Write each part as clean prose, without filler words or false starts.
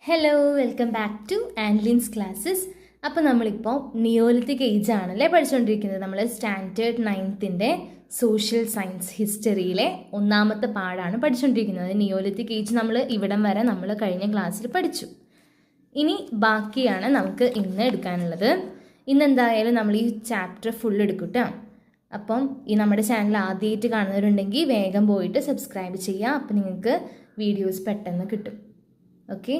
Hello, welcome back to Anlins classes. അപ്പോൾ നമ്മളിപ്പോൾ Neolithic age ആണല്ലേ പഠിച്ചുകൊണ്ടിരിക്കുന്നത്. നമ്മൾ സ്റ്റാൻഡേർഡ് 9th സോഷ്യൽ സയൻസ് ഹിസ്റ്ററിയിലെ ഒന്നാമത്തെ പാഠമാണ് പഠിച്ചുകൊണ്ടിരിക്കുന്നത്. നിയോലിത്തിക് ഏജ് നമ്മൾ ഇവിടം വരെ നമ്മൾ കഴിഞ്ഞ ക്ലാസ്സിൽ പഠിച്ചു. ഇനി ബാക്കിയാണ് നമുക്ക് ഇന്ന് എടുക്കാനുള്ളത്. ഇന്ന് എന്തായാലും നമ്മൾ ഈ ചാപ്റ്റർ ഫുൾ എടുക്കും കേട്ടോ. അപ്പം ഈ നമ്മുടെ ചാനൽ ആദ്യമായിട്ട് കാണുന്നവരുണ്ടെങ്കിൽ വേഗം പോയിട്ട് സബ്സ്ക്രൈബ് ചെയ്യുക. അപ്പം നിങ്ങൾക്ക് വീഡിയോസ് പെട്ടെന്ന് കിട്ടും. ഓക്കെ,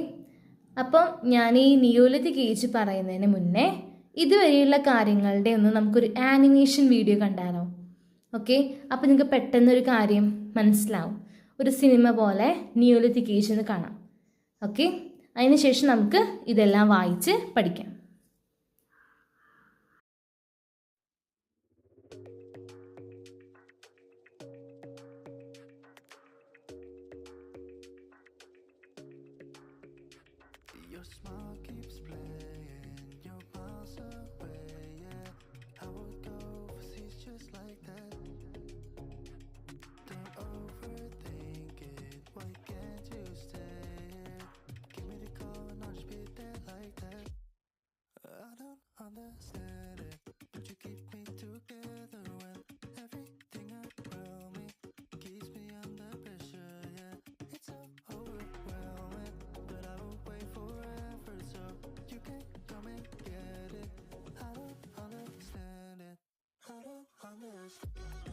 അപ്പം ഞാൻ ഈ നിയോലിത്തിക് ഏജ് പറയുന്നതിന് മുന്നേ ഇതുവരെയുള്ള കാര്യങ്ങളുടെ ഒന്ന് നമുക്കൊരു ആനിമേഷൻ വീഡിയോ കണ്ടാലോ? ഓക്കെ, അപ്പം നിങ്ങൾക്ക് പെട്ടെന്നൊരു കാര്യം മനസ്സിലാവും. ഒരു സിനിമ പോലെ നിയോലിത്തിക് ഏജ് എന്ന് കാണാം. ഓക്കെ, അതിനുശേഷം നമുക്ക് ഇതെല്ലാം വായിച്ച് പഠിക്കാം. Your smile keeps playing, you're miles away, yeah. I would go overseas just like that. Don't overthink it, why can't you stay here? Give me the call and I'll just be there like that. I don't understand it, but you keep me together when everything around me keeps me under pressure, yeah. It's so overwhelming, but I won't wait forever, so you can come and get it. I don't understand it, I don't understand.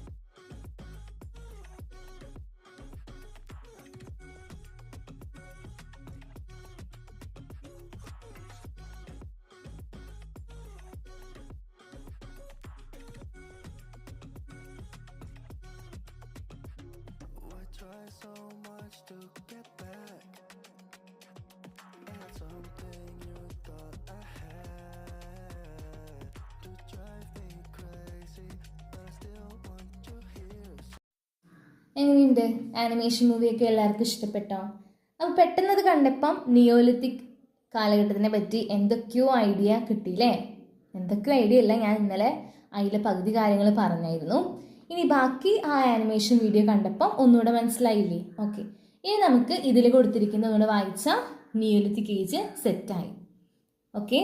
Why try so much to get back? Not something you thought I had to drive me crazy, but I still want you here. എങ്ങനെയുണ്ട് animation മൂവിയൊക്കെ എല്ലാവർക്കും ഇഷ്ടപ്പെട്ടോ? അപ്പോൾ പെട്ടെന്നത് കണ്ടപ്പം Neolithic കാലഘട്ടത്തിനെ പറ്റി എന്തൊക്കെയോ idea കിട്ടിയില്ലേ? എന്തൊക്കെയോ idea അല്ല, ഞാൻ ഇന്നലെ അതിലെ പകുതി കാര്യങ്ങൾ പറഞ്ഞായിരുന്നു. ഇനി ബാക്കി ആ ആനിമേഷൻ വീഡിയോ കണ്ടപ്പം ഒന്നുകൂടെ മനസ്സിലായില്ലേ? ഓക്കെ, ഇനി നമുക്ക് ഇതിൽ കൊടുത്തിരിക്കുന്ന ഒന്നുകൂടെ വായിച്ചാൽ നിയോലിത്തിക് ഏജ് സെറ്റായി. ഓക്കെ,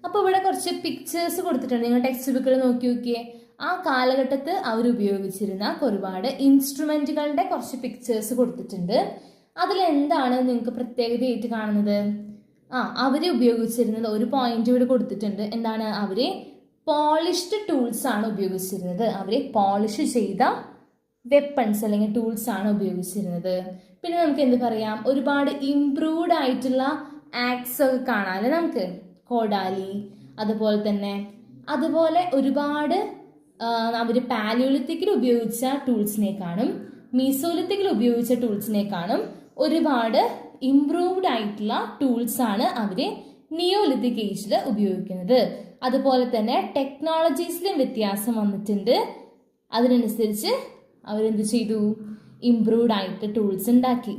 അപ്പോൾ ഇവിടെ കുറച്ച് പിക്ചേഴ്സ് കൊടുത്തിട്ടുണ്ട്. നിങ്ങൾ ടെക്സ്റ്റ് ബുക്കിൽ നോക്കി നോക്കിയേ. ആ കാലഘട്ടത്ത് അവർ ഉപയോഗിച്ചിരുന്ന ഒരുപാട് ഇൻസ്ട്രുമെന്റുകളുടെ കുറച്ച് പിക്ചേഴ്സ് കൊടുത്തിട്ടുണ്ട്. അതിലെന്താണ് നിങ്ങൾക്ക് പ്രത്യേകതയായിട്ട് കാണുന്നത്? അവർ ഉപയോഗിച്ചിരുന്നത് ഒരു പോയിന്റ് ഇവിടെ കൊടുത്തിട്ടുണ്ട്. എന്താണ്? അവര് പോളിഷ്ഡ് ടൂൾസ് ആണ് ഉപയോഗിച്ചിരുന്നത്. അവരെ പോളിഷ് ചെയ്ത വെപ്പൺസ് അല്ലെങ്കിൽ ടൂൾസ് ആണ് ഉപയോഗിച്ചിരുന്നത്. പിന്നെ നമുക്ക് എന്ത് പറയാം? ഒരുപാട് ഇംപ്രൂവ്ഡ് ആയിട്ടുള്ള ആക്സ് ഒക്കെ കാണാമല്ലേ നമുക്ക്? കോടാലി, അതുപോലെ ഒരുപാട് അവർ പാലിയോലിത്തിക്കിൽ ഉപയോഗിച്ച ടൂൾസിനെക്കാളും മീസോലിത്തിക്കിൽ ഉപയോഗിച്ച ടൂൾസിനെക്കാളും ഒരുപാട് ഇംപ്രൂവ്ഡ് ആയിട്ടുള്ള ടൂൾസ് ആണ് അവർ നിയോലിത്തിക് ഏജിൽ ഉപയോഗിക്കുന്നത്. അതുപോലെ തന്നെ ടെക്നോളജീസിലും വ്യത്യാസം വന്നിട്ടുണ്ട്. അതിനനുസരിച്ച് അവരെന്ത് ചെയ്തു? ഇംപ്രൂവ്ഡ് ആയിട്ട് ടൂൾസ് ഉണ്ടാക്കി.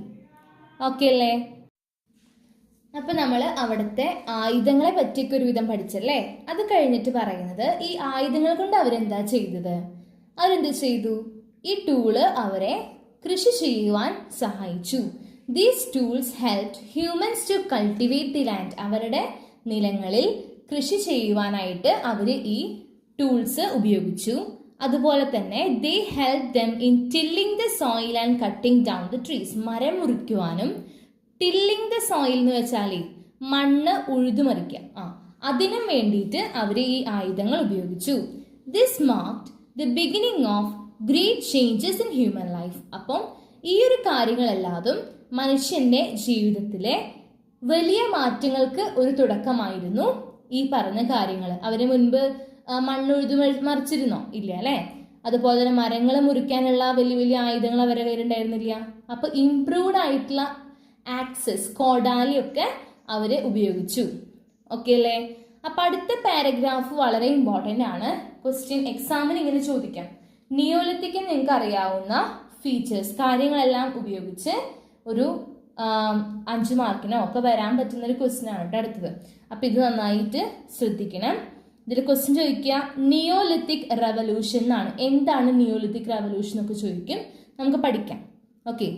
ഓക്കെ അല്ലേ? അപ്പം നമ്മൾ അവിടുത്തെ ആയുധങ്ങളെ പറ്റിയൊക്കെ ഒരുവിധം പഠിച്ചല്ലേ? അത് കഴിഞ്ഞിട്ട് പറയുന്നത് ഈ ആയുധങ്ങൾ കൊണ്ട് അവരെന്താ ചെയ്തത്? അവരെന്ത് ചെയ്തു? ഈ ടൂള് അവരെ കൃഷി ചെയ്യുവാൻ സഹായിച്ചു. These tools helped humans to cultivate the land. അവരുടെ നിലങ്ങളിൽ കൃഷി ചെയ്യുവാനായിട്ട് അവർ ഈ ടൂൾസ് ഉപയോഗിച്ചു. അതുപോലെ തന്നെ they help them in tilling the soil and cutting down the trees. മരം മുറിക്കുവാനും ടില്ലിംഗ് ദ സോയിൽ എന്ന് വെച്ചാൽ മണ്ണ് ഉഴുതുമറിക്കുക, അതിനും വേണ്ടിയിട്ട് അവർ ഈ ആയുധങ്ങൾ ഉപയോഗിച്ചു. This marked the beginning of great changes in human life. അപ്പം ഈ ഒരു കാര്യങ്ങളെല്ലാതും മനുഷ്യന്റെ ജീവിതത്തിലെ വലിയ മാറ്റങ്ങൾക്ക് ഒരു തുടക്കമായിരുന്നു ഈ പറഞ്ഞ കാര്യങ്ങൾ. അവര് മുൻപ് മണ്ണുഴുതു മറിച്ചിരുന്നോ? ഇല്ല അല്ലെ? അതുപോലെ തന്നെ മരങ്ങൾ മുറിക്കാനുള്ള വലിയ വലിയ ആയുധങ്ങൾ അവരുടെ കയ്യിലുണ്ടായിരുന്നില്ല. അപ്പൊ ഇംപ്രൂവ്ഡ് ആയിട്ടുള്ള ആക്സസ്, കോടാലിയൊക്കെ അവര് ഉപയോഗിച്ചു. ഓക്കെ അല്ലേ? അപ്പൊ അടുത്ത പാരഗ്രാഫ് വളരെ ഇമ്പോർട്ടന്റ് ആണ്. ക്വസ്റ്റ്യൻ എക്സാമിന് ഇങ്ങനെ ചോദിക്കാം. നിയോലിത്തിക് നിങ്ങൾക്ക് അറിയാവുന്ന ഫീച്ചേഴ്സ് കാര്യങ്ങളെല്ലാം ഉപയോഗിച്ച് ഒരു 5 മാർക്കിനോ ഒക്കെ വരാൻ പറ്റുന്ന ഒരു ക്വസ്റ്റ്യൻ ആണ് കേട്ടോ അടുത്തത്. അപ്പൊ ഇത് നന്നായിട്ട് ശ്രദ്ധിക്കണം. ഇതിൽ ക്വസ്റ്റ്യൻ ചോദിക്കുക നിയോലിത്തിക് റെവല്യൂഷൻ എന്നാണ്. എന്താണ് നിയോലിത്തിക് റെവല്യൂഷൻ ഒക്കെ ചോദിക്കും. നമുക്ക് പഠിക്കാം. ഓക്കെ,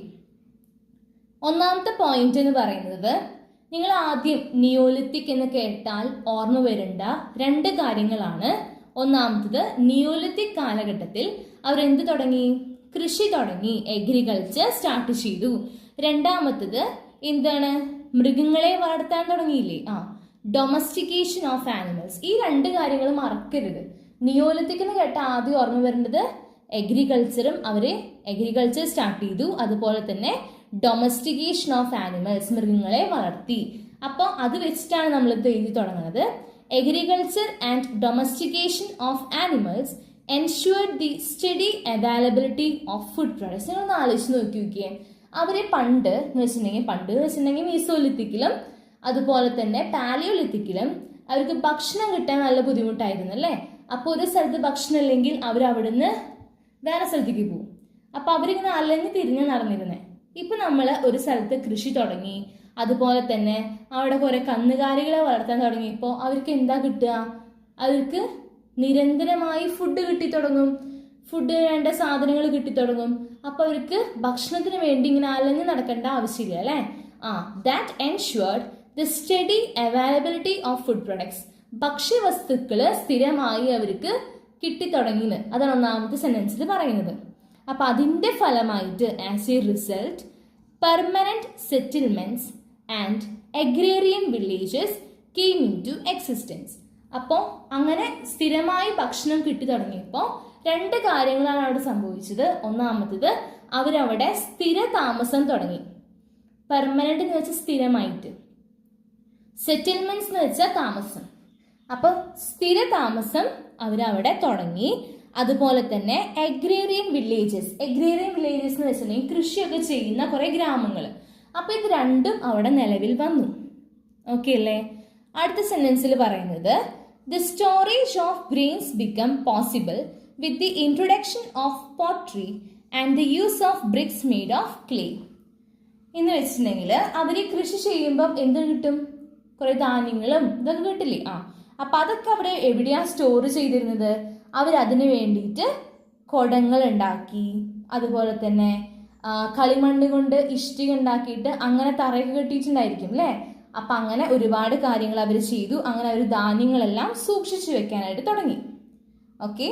ഒന്നാമത്തെ പോയിന്റ് എന്ന് പറയുന്നത് നിങ്ങൾ ആദ്യം നിയോലിത്തിക് എന്ന് കേട്ടാൽ ഓർമ്മ വരേണ്ട 2 കാര്യങ്ങളാണ്. ഒന്നാമത്തത്, നിയോലിത്തിക് കാലഘട്ടത്തിൽ അവർ എന്ത് തുടങ്ങി? കൃഷി തുടങ്ങി, അഗ്രികൾച്ചർ സ്റ്റാർട്ട് ചെയ്തു. രണ്ടാമത്തത് എന്താണ്? മൃഗങ്ങളെ വളർത്താൻ തുടങ്ങിയില്ലേ? Domestication of animals. ഈ 2 കാര്യങ്ങൾ മറക്കരുത്. നിയോലിത്തിക് എന്ന് കേട്ടാൽ ആദ്യം ഓർമ്മ വരേണ്ടത് അഗ്രികൾച്ചറും, അവര് അഗ്രികൾച്ചർ സ്റ്റാർട്ട് ചെയ്തു. അതുപോലെ തന്നെ ഡൊമസ്റ്റിക്കേഷൻ ഓഫ് ആനിമൽസ്, മൃഗങ്ങളെ വളർത്തി. അപ്പോൾ അത് വെച്ചിട്ടാണ് നമ്മൾ ഇത് എഴുതി തുടങ്ങുന്നത്. Agriculture and domestication of animals ensured the steady availability of food products. നിങ്ങളൊന്ന് ആലോചിച്ച് നോക്കിയേ, അവരെ പണ്ട് എന്ന് വെച്ചിട്ടുണ്ടെങ്കിൽ മീസോലിത്തിക്കിലും അതുപോലെ തന്നെ പാലിയോലിത്തിക്കിലും അവർക്ക് ഭക്ഷണം കിട്ടാൻ നല്ല ബുദ്ധിമുട്ടായിരുന്നു അല്ലേ? അപ്പോൾ ഒരു സ്ഥലത്ത് ഭക്ഷണം ഇല്ലെങ്കിൽ അവർ അവിടുന്ന് വേറെ സ്ഥലത്തേക്ക് പോകും. അപ്പൊ അവരിങ്ങനെ അലഞ്ഞു തിരിഞ്ഞ് നടന്നിരുന്നേ. ഇപ്പൊ നമ്മൾ ഒരു സ്ഥലത്ത് കൃഷി തുടങ്ങി, അതുപോലെ തന്നെ അവിടെ കുറെ കന്നുകാലികളെ വളർത്താൻ തുടങ്ങിയപ്പോൾ അവർക്ക് എന്താ കിട്ടുക? അവർക്ക് നിരന്തരമായി ഫുഡ് കിട്ടിത്തുടങ്ങും, ഫുഡ് വേണ്ട സാധനങ്ങൾ കിട്ടിത്തുടങ്ങും. അപ്പൊ അവർക്ക് ഭക്ഷണത്തിന് വേണ്ടി ഇങ്ങനെ അലഞ്ഞു നടക്കേണ്ട ആവശ്യമില്ല അല്ലെ? That ensured the steady availability of food products. ഭക്ഷ്യവസ്തുക്കള് സ്ഥിരമായി അവർക്ക് കിട്ടിത്തുടങ്ങിന്ന്. അതാണ് ഒന്നാമത്തെ സെന്റൻസിൽ പറയുന്നത്. അപ്പൊ അതിന്റെ ഫലമായിട്ട് as a result permanent settlements and agrarian villages came into existence. അപ്പോൾ അങ്ങനെ സ്ഥിരമായി ഭക്ഷണം കിട്ടി തുടങ്ങിയപ്പോൾ 2 കാര്യങ്ങളാണ് അവിടെ സംഭവിച്ചത്. ഒന്നാമത്തത്, അവരവിടെ സ്ഥിര താമസം തുടങ്ങി. പെർമനന്റ് എന്ന് വെച്ചാൽ സ്ഥിരമായിട്ട്, സെറ്റിൽമെന്റ്സ് എന്ന് വെച്ചാൽ താമസം. അപ്പൊ സ്ഥിര താമസം അവരവിടെ തുടങ്ങി. അതുപോലെ തന്നെ അഗ്രേറിയൻ വില്ലേജസ് എന്ന് വെച്ചിട്ടുണ്ടെങ്കിൽ കൃഷിയൊക്കെ ചെയ്യുന്ന കുറെ ഗ്രാമങ്ങൾ. അപ്പൊ ഇത് 2ഉം അവിടെ നിലവിൽ വന്നു. ഓക്കെ അല്ലേ? അടുത്ത സെന്റൻസിൽ പറയുന്നത്, the storage of grains become possible with the introduction of pottery and the use of BRICS made of clay. എന്ന് വെച്ചിട്ടുണ്ടെങ്കിൽ അവർ കൃഷി ചെയ്യുമ്പം എന്ത് കിട്ടും? കുറെ ധാന്യങ്ങളും ഇതൊക്കെ കിട്ടില്ലേ? അപ്പൊ അതൊക്കെ അവിടെ എവിടെയാ സ്റ്റോർ ചെയ്തിരുന്നത്? അവരതിന് വേണ്ടിയിട്ട് കുടങ്ങൾ ഉണ്ടാക്കി, അതുപോലെ തന്നെ കളിമണ്ണ് കൊണ്ട് ഇഷ്ടിക ഉണ്ടാക്കിയിട്ട് അങ്ങനെ തറയൊക്കെ കെട്ടിയിട്ടുണ്ടായിരിക്കും അല്ലേ? അപ്പൊ അങ്ങനെ ഒരുപാട് കാര്യങ്ങൾ അവർ ചെയ്തു. അങ്ങനെ അവർ ധാന്യങ്ങളെല്ലാം സൂക്ഷിച്ചു വെക്കാനായിട്ട് തുടങ്ങി. ഓക്കെ,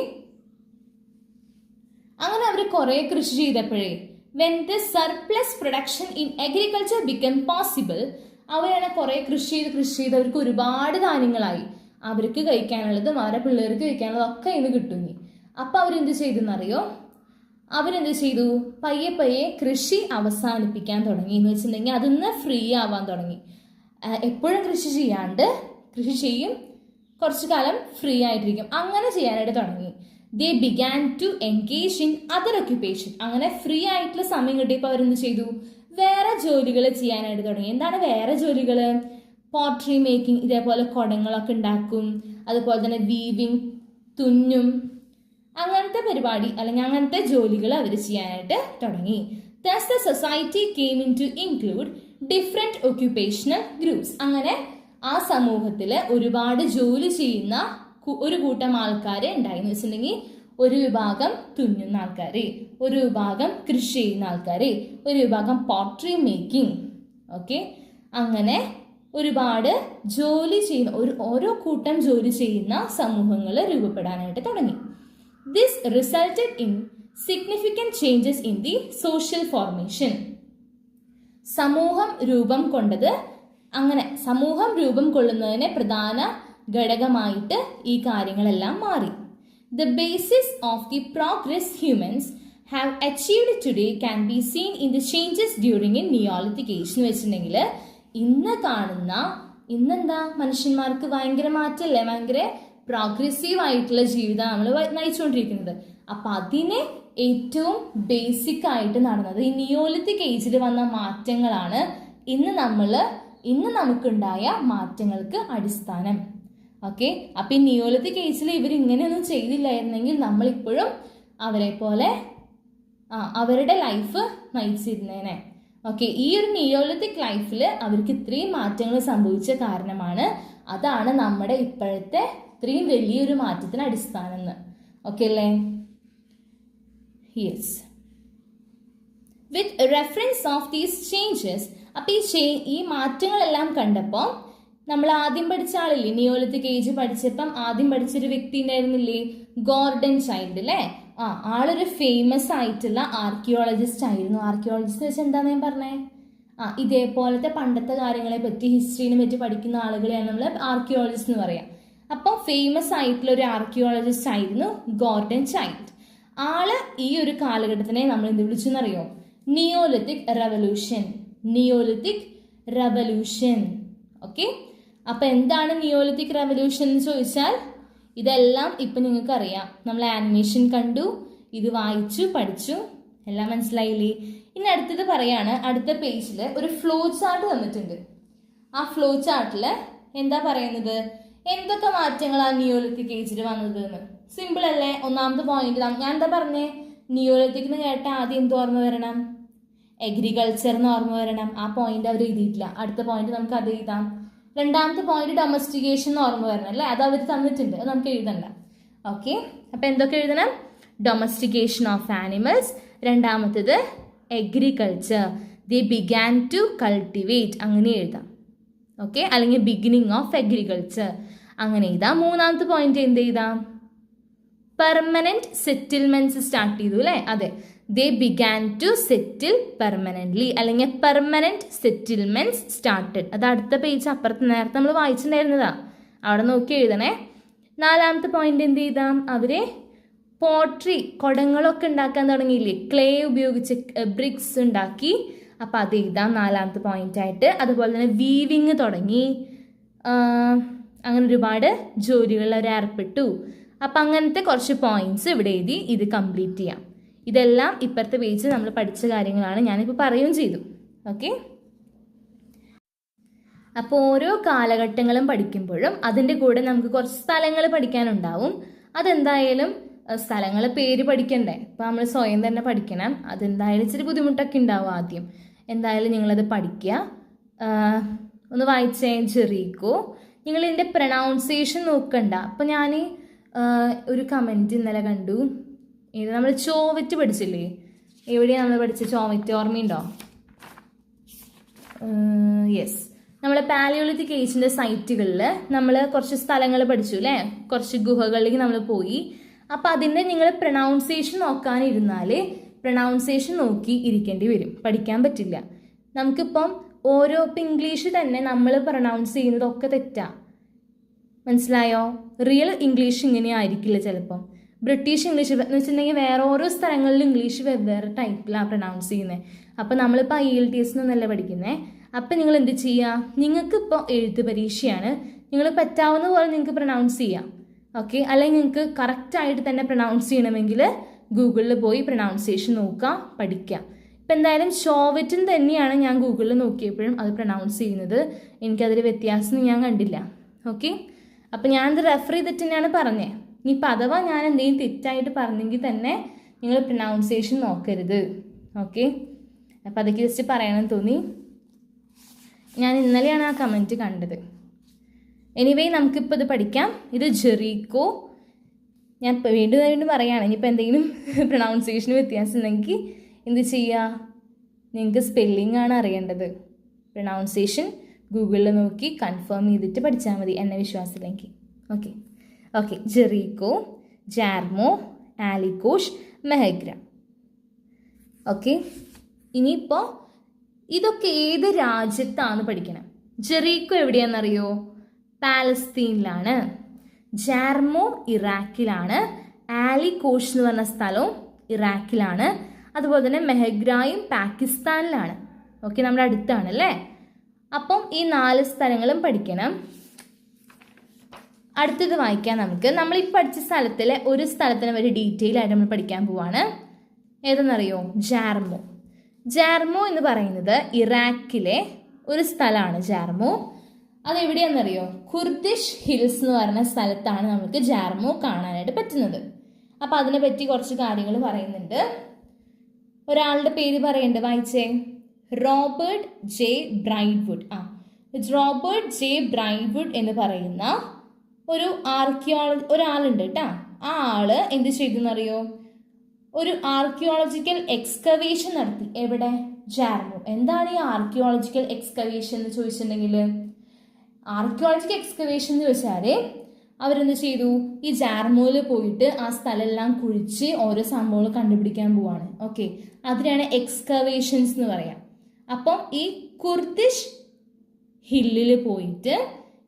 അങ്ങനെ അവർ കുറെ കൃഷി ചെയ്തപ്പോഴേ when the surplus production in agriculture became possible, അവരങ്ങനെ കുറെ കൃഷി ചെയ്ത് അവർക്ക് ഒരുപാട് ധാന്യങ്ങളായി. അവർക്ക് കഴിക്കാനുള്ളതും അവരുടെ പിള്ളേർക്ക് കഴിക്കാനുള്ളതും ഒക്കെ ഇന്ന് കിട്ടുന്നു. അപ്പൊ അവരെന്ത് ചെയ്തെന്നറിയോ? അവരെന്ത് ചെയ്തു? പയ്യെ കൃഷി അവസാനിപ്പിക്കാൻ തുടങ്ങി. എന്ന് വെച്ചിട്ടുണ്ടെങ്കിൽ അതിന്ന് ഫ്രീ ആവാൻ തുടങ്ങി. എപ്പോഴും കൃഷി ചെയ്യാണ്ട് കൃഷി ചെയ്യും, കുറച്ചു കാലം ഫ്രീ ആയിട്ടിരിക്കും, അങ്ങനെ ചെയ്യാനായിട്ട് തുടങ്ങി. They began to engage in other occupation. അങ്ങനെ ഫ്രീ ആയിട്ടുള്ള സമയം കിട്ടിയപ്പോൾ അവരെന്ത് ചെയ്തു? വേറെ ജോലികൾ ചെയ്യാനായിട്ട് തുടങ്ങി. എന്താണ് വേറെ ജോലികൾ? പോട്രി മേക്കിംഗ്, ഇതേപോലെ കുടങ്ങളൊക്കെ ഉണ്ടാക്കും, അതുപോലെ തന്നെ വീവിങ്, തുന്നും, അങ്ങനത്തെ പരിപാടി അല്ലെങ്കിൽ അങ്ങനത്തെ ജോലികൾ അവർ ചെയ്യാനായിട്ട് തുടങ്ങി. Thus the society came into include different occupational groups. അങ്ങനെ ആ സമൂഹത്തിൽ ഒരുപാട് ജോലി ചെയ്യുന്ന ഒരു കൂട്ടം ആൾക്കാരെ ഉണ്ടായിന്ന് വെച്ചിട്ടുണ്ടെങ്കിൽ, ഒരു വിഭാഗം തുന്നുന്ന ആൾക്കാര്, ഒരു വിഭാഗം കൃഷി ചെയ്യുന്ന ആൾക്കാര്, ഒരു വിഭാഗം പോട്രി മേക്കിംഗ്. ഓക്കെ, അങ്ങനെ ഒരുപാട് ജോലി ചെയ്യുന്ന ഓരോ കൂട്ടം ജോലി ചെയ്യുന്ന സമൂഹങ്ങൾ രൂപപ്പെടാനായിട്ട് തുടങ്ങി. This resulted in significant changes in the social formation. സമൂഹം രൂപം കൊള്ളുന്നതിനെ പ്രധാന ഘടകമായിട്ട് ഈ കാര്യങ്ങളെല്ലാം മാറി. The basis of the progress humans have achieved today can be seen in the changes during a Neolithic age. എന്ന് വെച്ചിട്ടുണ്ടെങ്കിൽ ഇന്നെന്താ മനുഷ്യന്മാർക്ക് ഭയങ്കര മാറ്റമല്ലേ, ഭയങ്കര പ്രോഗ്രസീവ് ആയിട്ടുള്ള ജീവിതം നമ്മൾ നയിച്ചുകൊണ്ടിരിക്കുന്നത്. അപ്പൊ അതിനെ ഏറ്റവും ബേസിക് ആയിട്ട് നടന്നത് ഈ നിയോലിത്തിക് ഏജിൽ വന്ന മാറ്റങ്ങളാണ് ഇന്ന് നമുക്കുണ്ടായ മാറ്റങ്ങൾക്ക് അടിസ്ഥാനം. ഓക്കെ, അപ്പൊ ഈ നിയോലിത്തിക് ഏജിൽ ഇവർ ഇങ്ങനെയൊന്നും ചെയ്തില്ലായിരുന്നെങ്കിൽ നമ്മളിപ്പോഴും അവരെ പോലെ അവരുടെ ലൈഫ് നയിച്ചിരുന്നേനെ. ഓക്കെ, ഈ ഒരു നിയോലിത്തിക് ലൈഫിൽ അവർക്ക് ഇത്രയും മാറ്റങ്ങൾ സംഭവിച്ച കാരണമാണ്, അതാണ് നമ്മുടെ ഇപ്പോഴത്തെ ഇത്രയും വലിയൊരു മാറ്റത്തിന് അടിസ്ഥാനം എന്ന്. ഓക്കെ അല്ലേ? Yes. With reference of these changes, അപ്പം ഈ മാറ്റങ്ങളെല്ലാം കണ്ടപ്പോൾ നമ്മൾ ആദ്യം പഠിച്ച ആളില്ലേ, നിയോലിത്തിക് ഏജ് പഠിച്ചപ്പം ആദ്യം പഠിച്ചൊരു വ്യക്തി ഉണ്ടായിരുന്നില്ലേ, ഗോർഡൻ ചൈൽഡ് അല്ലേ. ആളൊരു ഫേമസ് ആയിട്ടുള്ള ആർക്കിയോളജിസ്റ്റ് ആയിരുന്നു. ആർക്കിയോളജിസ്റ്റ് വെച്ചാൽ എന്താണെന്ന് ഞാൻ പറഞ്ഞേ, ഇതേപോലത്തെ പണ്ടത്തെ കാര്യങ്ങളെ പറ്റി, ഹിസ്റ്ററിനെ പറ്റി പഠിക്കുന്ന ആളുകളെയാണ് നമ്മൾ ആർക്കിയോളജിസ്റ്റ് എന്ന് പറയാം. അപ്പം ഫേമസ് ആയിട്ടുള്ള ഒരു ആർക്കിയോളജിസ്റ്റ് ആയിരുന്നു ഗോർഡൻ ചൈൽഡ്. ആള് ഈ ഒരു കാലഘട്ടത്തിനെ നമ്മൾ എന്ത് വിളിച്ചെന്നറിയോ, neolithic revolution. Neolithic revolution. Okay, അപ്പൊ എന്താണ് നിയോലിത്തിക് റെവല്യൂഷൻ എന്ന് ചോദിച്ചാൽ ഇതെല്ലാം ഇപ്പൊ നിങ്ങൾക്ക് അറിയാം. നമ്മൾ ആനിമേഷൻ കണ്ടു, ഇത് വായിച്ചു, പഠിച്ചു, എല്ലാം മനസ്സിലായില്ലേ? ഇനി അടുത്തത് പറയാണ്, അടുത്ത പേജിൽ ഒരു ഫ്ലോ ചാർട്ട് തന്നിട്ടുണ്ട്. ആ ഫ്ലോ ചാർട്ടിൽ എന്താ പറയുന്നത്, എന്തൊക്കെ മാറ്റങ്ങളാണ് നിയോലിത്തിക് ഏജിൽ വന്നത് എന്ന്. സിമ്പിൾ അല്ലേ? ഒന്നാമത്തെ പോയിന്റ് ഞാൻ എന്താ പറഞ്ഞേ, നിയോലിത്തിക് എന്ന് കേട്ട ആദ്യം എന്ത് ഓർമ്മ വരണം, എഗ്രികൾച്ചർ എന്ന് ഓർമ്മ വരണം. ആ പോയിന്റ് അവർ എഴുതിയിട്ടില്ല. അടുത്ത പോയിന്റ് നമുക്ക് അത് എഴുതാം. രണ്ടാമത്തെ പോയിന്റ് ഡൊമസ്റ്റിക്കേഷൻ എന്ന് ഓർമ്മ വരണം അല്ലേ, അത് അവർ തന്നിട്ടുണ്ട്, അത് നമുക്ക് എഴുതണ്ട. ഓക്കെ, അപ്പൊ എന്തൊക്കെ എഴുതണം, ഡൊമസ്റ്റിക്കേഷൻ ഓഫ് ആനിമൽസ്, രണ്ടാമത്തേത് agriculture, they began to cultivate, അങ്ങനെ എഴുതാം. ഓക്കെ, അല്ലെങ്കിൽ ബിഗിനിങ് ഓഫ് എഗ്രികൾച്ചർ അങ്ങനെ എഴുതാം. മൂന്നാമത്തെ പോയിന്റ് എന്ത് എഴുതാം, പെർമനന്റ് സെറ്റിൽമെന്റ്സ് സ്റ്റാർട്ട് ചെയ്തു അല്ലേ, അതെ, they began to settle permanently, അല്ലെങ്കിൽ പെർമനന്റ് സെറ്റിൽമെന്റ്സ് സ്റ്റാർട്ടഡ്. അത് അടുത്ത പേജ് അപ്പുറത്ത് നേരത്തെ നമ്മൾ വായിച്ചിട്ടുണ്ടായിരുന്നതാ, അവിടെ നോക്കി എഴുതണേ. നാലാമത്തെ പോയിന്റ് എന്ത് ചെയ്താം, അവരെ പോട്രി, കുടങ്ങളൊക്കെ ഉണ്ടാക്കാൻ തുടങ്ങിയില്ലേ, ക്ലേ ഉപയോഗിച്ച് ബ്രിക്സ് ഉണ്ടാക്കി. അപ്പം അത് എഴുതാം നാലാമത്തെ പോയിന്റ് ആയിട്ട്. അതുപോലെ തന്നെ വീവിങ് തുടങ്ങി, അങ്ങനെ ഒരുപാട് ജോലികളിൽ അവർ ഏർപ്പെട്ടു. അപ്പം അങ്ങനത്തെ കുറച്ച് പോയിന്റ്സ് ഇവിടെ എഴുതി ഇത് കംപ്ലീറ്റ് ചെയ്യാം. ഇതെല്ലാം ഇപ്പുറത്തെ പേജ് നമ്മൾ പഠിച്ച കാര്യങ്ങളാണ്, ഞാനിപ്പോൾ പറയുകയും ചെയ്തു. ഓക്കെ, അപ്പോൾ ഓരോ കാലഘട്ടങ്ങളും പഠിക്കുമ്പോഴും അതിൻ്റെ കൂടെ നമുക്ക് കുറച്ച് സ്ഥലങ്ങൾ പഠിക്കാനുണ്ടാവും. അതെന്തായാലും സ്ഥലങ്ങളെ പേര് പഠിക്കണ്ടേ, അപ്പോൾ നമ്മൾ സ്വയം തന്നെ പഠിക്കണം. അതെന്തായാലും ഇച്ചിരി ബുദ്ധിമുട്ടൊക്കെ ഉണ്ടാവും ആദ്യം. എന്തായാലും നിങ്ങളത് പഠിക്കുക. ഒന്ന് വായിച്ചേ, ജെറീക്കോ. നിങ്ങൾ ഇതിൻ്റെ പ്രൊനൗൺസിയേഷൻ നോക്കണ്ട. അപ്പോൾ ഞാൻ ഒരു കമൻറ്റ് ഇന്നലെ കണ്ടു, ഇത് നമ്മൾ ചോവറ്റ് പഠിച്ചില്ലേ, എവിടെയാണ് നമ്മൾ പഠിച്ച ചോവറ്റ്, ഓർമ്മയുണ്ടോ? യെസ്, നമ്മൾ പാലിയോളിത്തിക് ഏജിൻ്റെ സൈറ്റുകളിൽ നമ്മൾ കുറച്ച് സ്ഥലങ്ങൾ പഠിച്ചു അല്ലേ, കുറച്ച് ഗുഹകളിലേക്ക് നമ്മൾ പോയി. അപ്പം അതിൻ്റെ നിങ്ങൾ പ്രൊനൗൺസിയേഷൻ നോക്കാനിരുന്നാൽ പ്രൊനൗൺസിയേഷൻ നോക്കി ഇരിക്കേണ്ടി വരും, പഠിക്കാൻ പറ്റില്ല. നമുക്കിപ്പം ഇപ്പം ഇംഗ്ലീഷ് തന്നെ നമ്മൾ പ്രൊനൗൺസ് ചെയ്യുന്നതൊക്കെ തെറ്റാണ്, മനസ്സിലായോ? റിയൽ ഇംഗ്ലീഷ് ഇങ്ങനെ ആയിരിക്കില്ല ചിലപ്പം. ബ്രിട്ടീഷ് ഇംഗ്ലീഷ് എന്ന് വെച്ചിട്ടുണ്ടെങ്കിൽ വേറെ ഓരോ സ്ഥലങ്ങളിലും ഇംഗ്ലീഷ് വെവ്വേറെ ടൈപ്പിലാണ് പ്രൊനൗൺസ് ചെയ്യുന്നത്. അപ്പം നമ്മളിപ്പോൾ IELTS എന്നല്ല പഠിക്കുന്നത്. അപ്പം നിങ്ങൾ എന്ത് ചെയ്യുക, നിങ്ങൾക്കിപ്പോൾ എഴുത്ത് പരീക്ഷയാണ്, നിങ്ങൾ പറ്റാവുന്ന പോലെ നിങ്ങൾക്ക് പ്രൊനൗൺസ് ചെയ്യാം. ഓക്കെ, അല്ലെങ്കിൽ നിങ്ങൾക്ക് കറക്റ്റായിട്ട് തന്നെ പ്രൊനൗൺസ് ചെയ്യണമെങ്കിൽ ഗൂഗിളിൽ പോയി പ്രൊനൗൺസിയേഷൻ നോക്കുക, പഠിക്കുക. ഇപ്പം എന്തായാലും ചോവറ്റും തന്നെയാണ് ഞാൻ ഗൂഗിളിൽ നോക്കിയപ്പോഴും അത് പ്രൊനൗൺസ് ചെയ്യുന്നത്. എനിക്കതിൽ വ്യത്യാസം ഞാൻ കണ്ടില്ല. ഓക്കെ, അപ്പം ഞാനത് റെഫർ ചെയ്തിട്ട് തന്നെയാണ് പറഞ്ഞത്. ഇനിയിപ്പോൾ അഥവാ ഞാൻ എന്തെങ്കിലും തെറ്റായിട്ട് പറഞ്ഞെങ്കിൽ തന്നെ നിങ്ങൾ പ്രൊനൗൺസിയേഷൻ നോക്കരുത്. ഓക്കെ, അപ്പം അതൊക്കെ ജസ്റ്റ് പറയണമെന്ന് തോന്നി. ഞാൻ ഇന്നലെയാണ് ആ കമൻറ്റ് കണ്ടത്. എനിവേ നമുക്കിപ്പോൾ ഇത് പഠിക്കാം. ഇത് ജെറീക്കോ. ഞാൻ വീണ്ടും പറയുകയാണ്, ഇനിയിപ്പോൾ എന്തെങ്കിലും പ്രൊനൗൺസിയേഷന് വ്യത്യാസം ഉണ്ടെങ്കിൽ എന്ത് ചെയ്യുക, നിങ്ങൾക്ക് സ്പെല്ലിംഗ് ആണ് അറിയേണ്ടത്. പ്രൊനൗൺസിയേഷൻ ഗൂഗിളിൽ നോക്കി കൺഫേം ചെയ്തിട്ട് പഠിച്ചാൽ മതി, എന്നെ വിശ്വാസമില്ലെങ്കിൽ. Okay okay, Jericho, Jarmo, Ali Kosh, Mehrgarh. Okay, ഇനിയിപ്പോൾ ഇതൊക്കെ ഏത് രാജ്യത്താണ് പഠിക്കണം? ജെറീക്കോ എവിടെയാണെന്നറിയോ? പാലസ്തീനിലാണ്. ജാർമോ ഇറാഖിലാണ്. ആലിക്കോഷ് എന്ന് പറഞ്ഞ സ്ഥലവും ഇറാഖിലാണ്. അതുപോലെ തന്നെ മെഹഗ്രായും പാകിസ്ഥാനിലാണ്. ഓക്കെ, നമ്മുടെ അടുത്താണ് അല്ലേ. അപ്പം ഈ 4 സ്ഥലങ്ങളും പഠിക്കണം. അടുത്തത് വായിക്കാം നമുക്ക്. നമ്മളീ പഠിച്ച സ്ഥലത്തിലെ ഒരു സ്ഥലത്തിന് വരെ ഡീറ്റെയിൽ ആയിട്ട് നമ്മൾ പഠിക്കാൻ പോവാണ്. ഏതെന്നറിയോ? ജാർമോ. ജാർമോ എന്ന് പറയുന്നത് ഇറാഖിലെ ഒരു സ്ഥലമാണ് ജാർമോ. അതെവിടെയാണെന്നറിയോ? കുർദിഷ് ഹിൽസ് എന്ന് പറയുന്ന സ്ഥലത്താണ് നമുക്ക് ജാർമോ കാണാനായിട്ട് പറ്റുന്നത്. അപ്പം അതിനെപ്പറ്റി കുറച്ച് കാര്യങ്ങൾ പറയുന്നുണ്ട്. ഒരാളുടെ പേര് പറയണ്ടേ, വായിച്ചേ. Robert J Braidwood. Robert J Braidwood എന്ന് പറയുന്ന ഒരു ഒരാളുണ്ട് കേട്ടോ. ആ ആള് എന്ത് ചെയ്തെന്നറിയോ? ഒരു ആർക്കിയോളജിക്കൽ എക്സ്കവേഷൻ നടത്തി. എവിടെ? ജാർമോ. എന്താണ് ഈ ആർക്കിയോളജിക്കൽ എക്സ്കവേഷൻ എന്ന് ചോദിച്ചിട്ടുണ്ടെങ്കിൽ, ആർക്കിയോളജിക്കൽ എക്സ്കവേഷൻ എന്ന് ചോദിച്ചാൽ അവരെന്ത് ചെയ്തു, ഈ ജാർമോയിൽ പോയിട്ട് ആ സ്ഥലമെല്ലാം കുഴിച്ച് ഓരോ സംഭവങ്ങൾ കണ്ടുപിടിക്കാൻ പോവാണ്. ഓക്കെ, അതിനാണ് എക്സ്കവേഷൻസ് എന്ന് പറയാം. അപ്പം ഈ കുർദിഷ് ഹില്ലിൽ പോയിട്ട്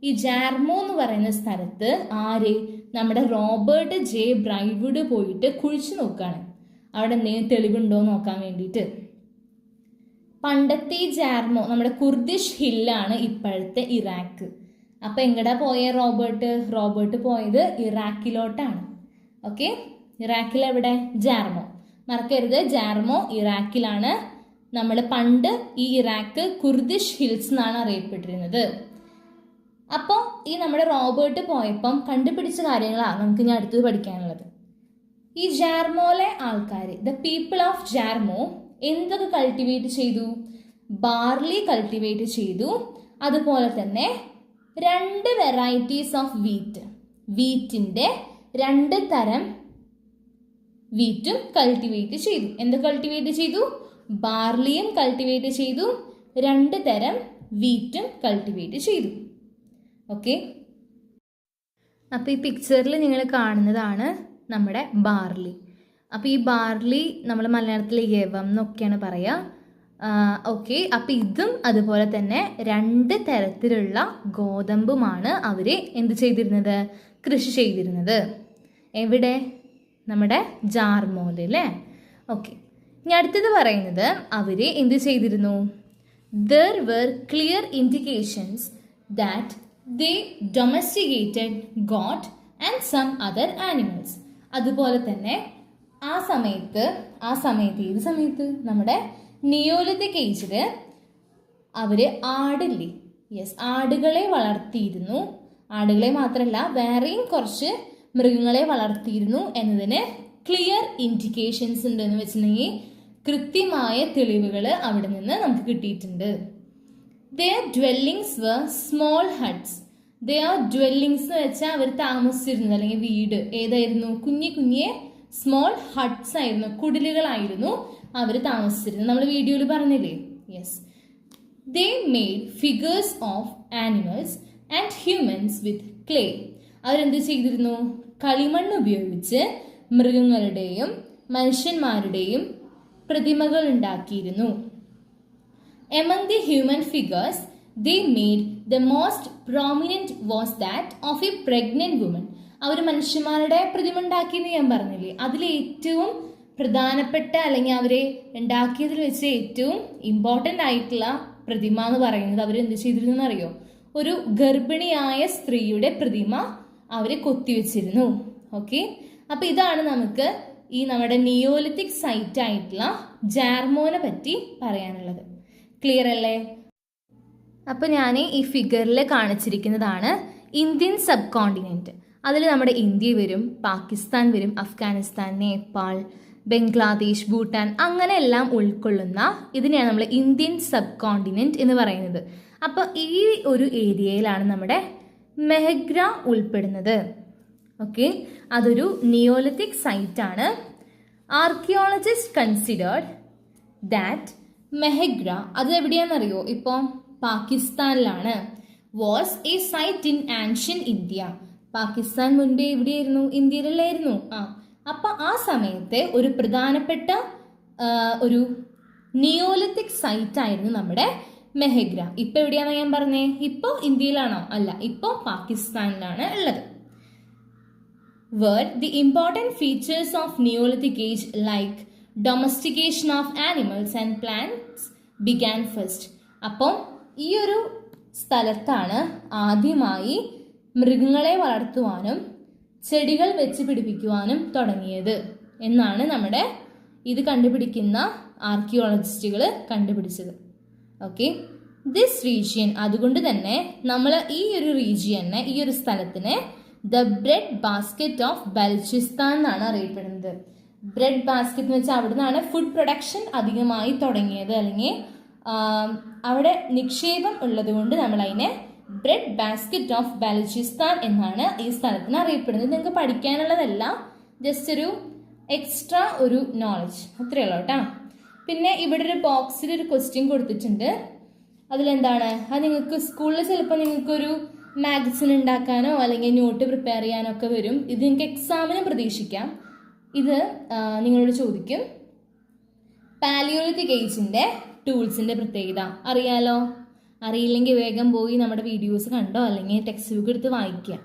ഈ ജാർമോ എന്ന് പറയുന്ന സ്ഥലത്ത് നമ്മുടെ റോബർട്ട് ജെ ബ്രൈറ്റ്വുഡ് പോയിട്ട് കുഴിച്ചു നോക്കുകയാണ്, അവിടെ എന്തെങ്കിലും തെളിവുണ്ടോ നോക്കാൻ വേണ്ടിയിട്ട്. പണ്ടത്തെ ഈ ജാർമോ നമ്മുടെ കുർദിഷ് ഹില്ലാണ് ഇപ്പോഴത്തെ ഇറാഖ്. അപ്പൊ എങ്ങടാ പോയ റോബർട്ട് പോയത് ഇറാഖിലോട്ടാണ്. ഓക്കെ, ഇറാഖിൽ എവിടെ? ജാർമോ. മറക്കരുത്, ജാർമോ ഇറാഖിലാണ്. നമ്മൾ പണ്ട് ഈ ഇറാഖ് കുർദിഷ് ഹിൽസ് എന്നാണ് അറിയപ്പെട്ടിരുന്നത്. അപ്പോൾ ഈ നമ്മുടെ റോബർട്ട് പോയപ്പം കണ്ടുപിടിച്ച കാര്യങ്ങളാണ് നമുക്ക് ഇനി അടുത്തത് പഠിക്കാനുള്ളത്. ഈ ജാർമോയിലെ ആൾക്കാർ, ദ പീപ്പിൾ ഓഫ് ജാർമോ എന്തൊക്കെ കൾട്ടിവേറ്റ് ചെയ്തു? ബാർലി കൾട്ടിവേറ്റ് ചെയ്തു. അതുപോലെ തന്നെ 2 വെറൈറ്റീസ് ഓഫ് വീറ്റിന്റെ 2 തരം വീറ്റും കൾട്ടിവേറ്റ് ചെയ്തു. എന്ത് കൾട്ടിവേറ്റ് ചെയ്തു? ബാർലിയും കൾട്ടിവേറ്റ് ചെയ്തു, 2 തരം വീറ്റും കൾട്ടിവേറ്റ് ചെയ്തു. ഓക്കെ, അപ്പോൾ ഈ പിക്ചറിൽ നിങ്ങൾ കാണുന്നതാണ് നമ്മുടെ ബാർലി. അപ്പോൾ ഈ ബാർലി നമ്മൾ മലയാളത്തിൽ യവം എന്നൊക്കെയാണ് പറയുക. ഓക്കെ, അപ്പോൾ ഇതും അതുപോലെ തന്നെ 2 തരത്തിലുള്ള ഗോതമ്പുമാണ് അവർ എന്ത് ചെയ്തിരുന്നത്? കൃഷി ചെയ്തിരുന്നത്. എവിടെ? നമ്മുടെ ജാർമോയിൽ അല്ലേ? ഓക്കെ, ഇനി അടുത്തത് പറയുന്നത് അവർ എന്ത് ചെയ്തിരുന്നു? There were clear indications that they domesticated goat and some other animals. അതുപോലെ തന്നെ ആ സമയത്ത് ഏത് സമയത്ത്? നമ്മുടെ നിയോലിത്തിക് ഏജിൽ അവർ ആടില്ലേ, ആടുകളെ വളർത്തിയിരുന്നു. ആടുകളെ മാത്രമല്ല വേറെയും കുറച്ച് മൃഗങ്ങളെ വളർത്തിയിരുന്നു എന്നതിന് ക്ലിയർ ഇൻഡിക്കേഷൻസ് ഉണ്ടെന്ന് വെച്ചിട്ടുണ്ടെങ്കിൽ കൃത്യമായ തെളിവുകൾ അവിടെ നിന്ന് നമുക്ക് കിട്ടിയിട്ടുണ്ട്. Their dwellings were small huts. Their dwellings എന്ന് വെച്ചാൽ അവർ താമസിച്ചിരുന്നത് അല്ലെങ്കിൽ വീട് ഏതായിരുന്നു? കുഞ്ഞെ സ്മോൾ ഹട്ട്സ് ആയിരുന്നു, കുടിലുകളായിരുന്നു അവർ താമസിച്ചിരുന്നത്. നമ്മൾ വീഡിയോയിൽ പറഞ്ഞില്ലേ? Yes. They made figures of animals and humans with clay. അവരെന്ത് ചെയ്തിരുന്നു? കളിമണ്ണ് ഉപയോഗിച്ച് മൃഗങ്ങളുടെയും മനുഷ്യന്മാരുടെയും പ്രതിമകൾ ഉണ്ടാക്കിയിരുന്നു. Among the human figures they made, the most prominent was that of a pregnant woman. അവർ മനുഷ്യന്മാരുടെ പ്രതിമ ഉണ്ടാക്കിയെന്ന് ഞാൻ പറഞ്ഞില്ലേ? അതിൽ ഏറ്റവും പ്രധാനപ്പെട്ട അല്ലെങ്കിൽ അവരെ ഉണ്ടാക്കിയതിൽ വെച്ച് ഏറ്റവും ഇമ്പോർട്ടൻ്റ് ആയിട്ടുള്ള പ്രതിമ എന്ന് പറയുന്നത് അവരെന്ത് ചെയ്തിരുന്നു എന്നറിയോ? ഒരു ഗർഭിണിയായ സ്ത്രീയുടെ പ്രതിമ അവർ കൊത്തിവെച്ചിരുന്നു. ഓക്കെ, അപ്പം ഇതാണ് നമുക്ക് ഈ നമ്മുടെ നിയോലിത്തിക് സൈറ്റ് ആയിട്ടുള്ള ജാർമോനെ പറ്റി പറയാനുള്ളത്. ക്ലിയർ അല്ലേ? അപ്പോൾ ഞാൻ ഈ ഫിഗറിൽ കാണിച്ചിരിക്കുന്നതാണ് ഇന്ത്യൻ സബ് കോണ്ടിനെൻറ്റ്. അതിൽ നമ്മുടെ ഇന്ത്യ വരും, പാകിസ്ഥാൻ വരും, അഫ്ഗാനിസ്ഥാൻ, നേപ്പാൾ, ബംഗ്ലാദേശ്, ഭൂട്ടാൻ അങ്ങനെ എല്ലാം ഉൾക്കൊള്ളുന്ന ഇതിനെയാണ് നമ്മൾ ഇന്ത്യൻ സബ് കോണ്ടിനെൻറ്റ് എന്ന് പറയുന്നത്. അപ്പോൾ ഈ ഒരു ഏരിയയിലാണ് നമ്മുടെ മെഹഗ്ര ഉൾപ്പെടുന്നത്. ഓക്കെ, അതൊരു നിയോലിത്തിക് സൈറ്റാണ്. ആർക്കിയോളജിസ്റ്റ് കൺസിഡേർഡ് ദാറ്റ് മെഹഗ്ര, അത് എവിടെയാണെന്നറിയോ? ഇപ്പോൾ പാകിസ്ഥാനിലാണ്. Was a site in ancient India. Pakistan മുൻപേ എവിടെയായിരുന്നു? ഇന്ത്യയിലല്ലായിരുന്നു. അപ്പം ആ സമയത്തെ ഒരു പ്രധാനപ്പെട്ട ഒരു നിയോലിത്തിക് സൈറ്റ് ആയിരുന്നു നമ്മുടെ മെഹഗ്ര. ഇപ്പം എവിടെയാണെന്ന് ഞാൻ പറഞ്ഞേ? ഇപ്പോൾ ഇന്ത്യയിലാണോ? അല്ല, ഇപ്പോൾ പാകിസ്ഥാനിലാണ് ഉള്ളത്. Were the important features of Neolithic age like domestication of animals and plants began first. അപ്പം ഈ ഒരു സ്ഥലത്താണ് ആദ്യമായി മൃഗങ്ങളെ വളർത്തുവാനും ചെടികൾ വെച്ച് പിടിപ്പിക്കുവാനും തുടങ്ങിയത് എന്നാണ് നമ്മുടെ ഇത് കണ്ടുപിടിക്കുന്ന ആർക്കിയോളജിസ്റ്റുകൾ കണ്ടുപിടിച്ചത്. ഓക്കെ, ദിസ് റീജിയൻ, അതുകൊണ്ട് തന്നെ നമ്മൾ ഈ ഒരു റീജിയനെ, ഈ ഒരു സ്ഥലത്തിനെ the bread basket of Balochistan എന്നാണ് അറിയപ്പെടുന്നത്. ബ്രെഡ് ബാസ്ക്കറ്റ് എന്ന് വെച്ചാൽ അവിടെ നിന്നാണ് ഫുഡ് പ്രൊഡക്ഷൻ അധികമായി തുടങ്ങിയത്, അല്ലെങ്കിൽ അവിടെ നിക്ഷേപം ഉള്ളത് കൊണ്ട് നമ്മൾ അതിനെ ബ്രെഡ് ബാസ്ക്കറ്റ് ഓഫ് ബലൂചിസ്ഥാൻ എന്നാണ് ഈ സ്ഥലത്തിന് അറിയപ്പെടുന്നത്. നിങ്ങൾക്ക് പഠിക്കാനുള്ളതല്ല, ജസ്റ്റ് ഒരു എക്സ്ട്രാ ഒരു നോളജ് അത്രയേ ഉള്ളൂ കേട്ടോ. പിന്നെ ഇവിടെ ഒരു ബോക്സിൽ ഒരു ക്വസ്റ്റ്യൻ കൊടുത്തിട്ടുണ്ട്. അതിലെന്താണ്, അത് നിങ്ങൾക്ക് സ്കൂളിൽ ചിലപ്പോൾ നിങ്ങൾക്കൊരു മാഗസിൻ ഉണ്ടാക്കാനോ അല്ലെങ്കിൽ നോട്ട് പ്രിപ്പയർ ചെയ്യാനോ ഒക്കെ വരും. ഇത് നിങ്ങൾക്ക് എക്സാമിന് പ്രതീക്ഷിക്കാം. ഇത് നിങ്ങളോട് ചോദിക്കും, പാലിയോളിത്തിക് ഏജിൻ്റെ ടൂൾസിൻ്റെ പ്രത്യേകത അറിയാലോ. അറിയില്ലെങ്കിൽ വേഗം പോയി നമ്മുടെ വീഡിയോസ് കണ്ടോ അല്ലെങ്കിൽ ടെക്സ്റ്റ് ബുക്ക് എടുത്ത് വായിക്കുക.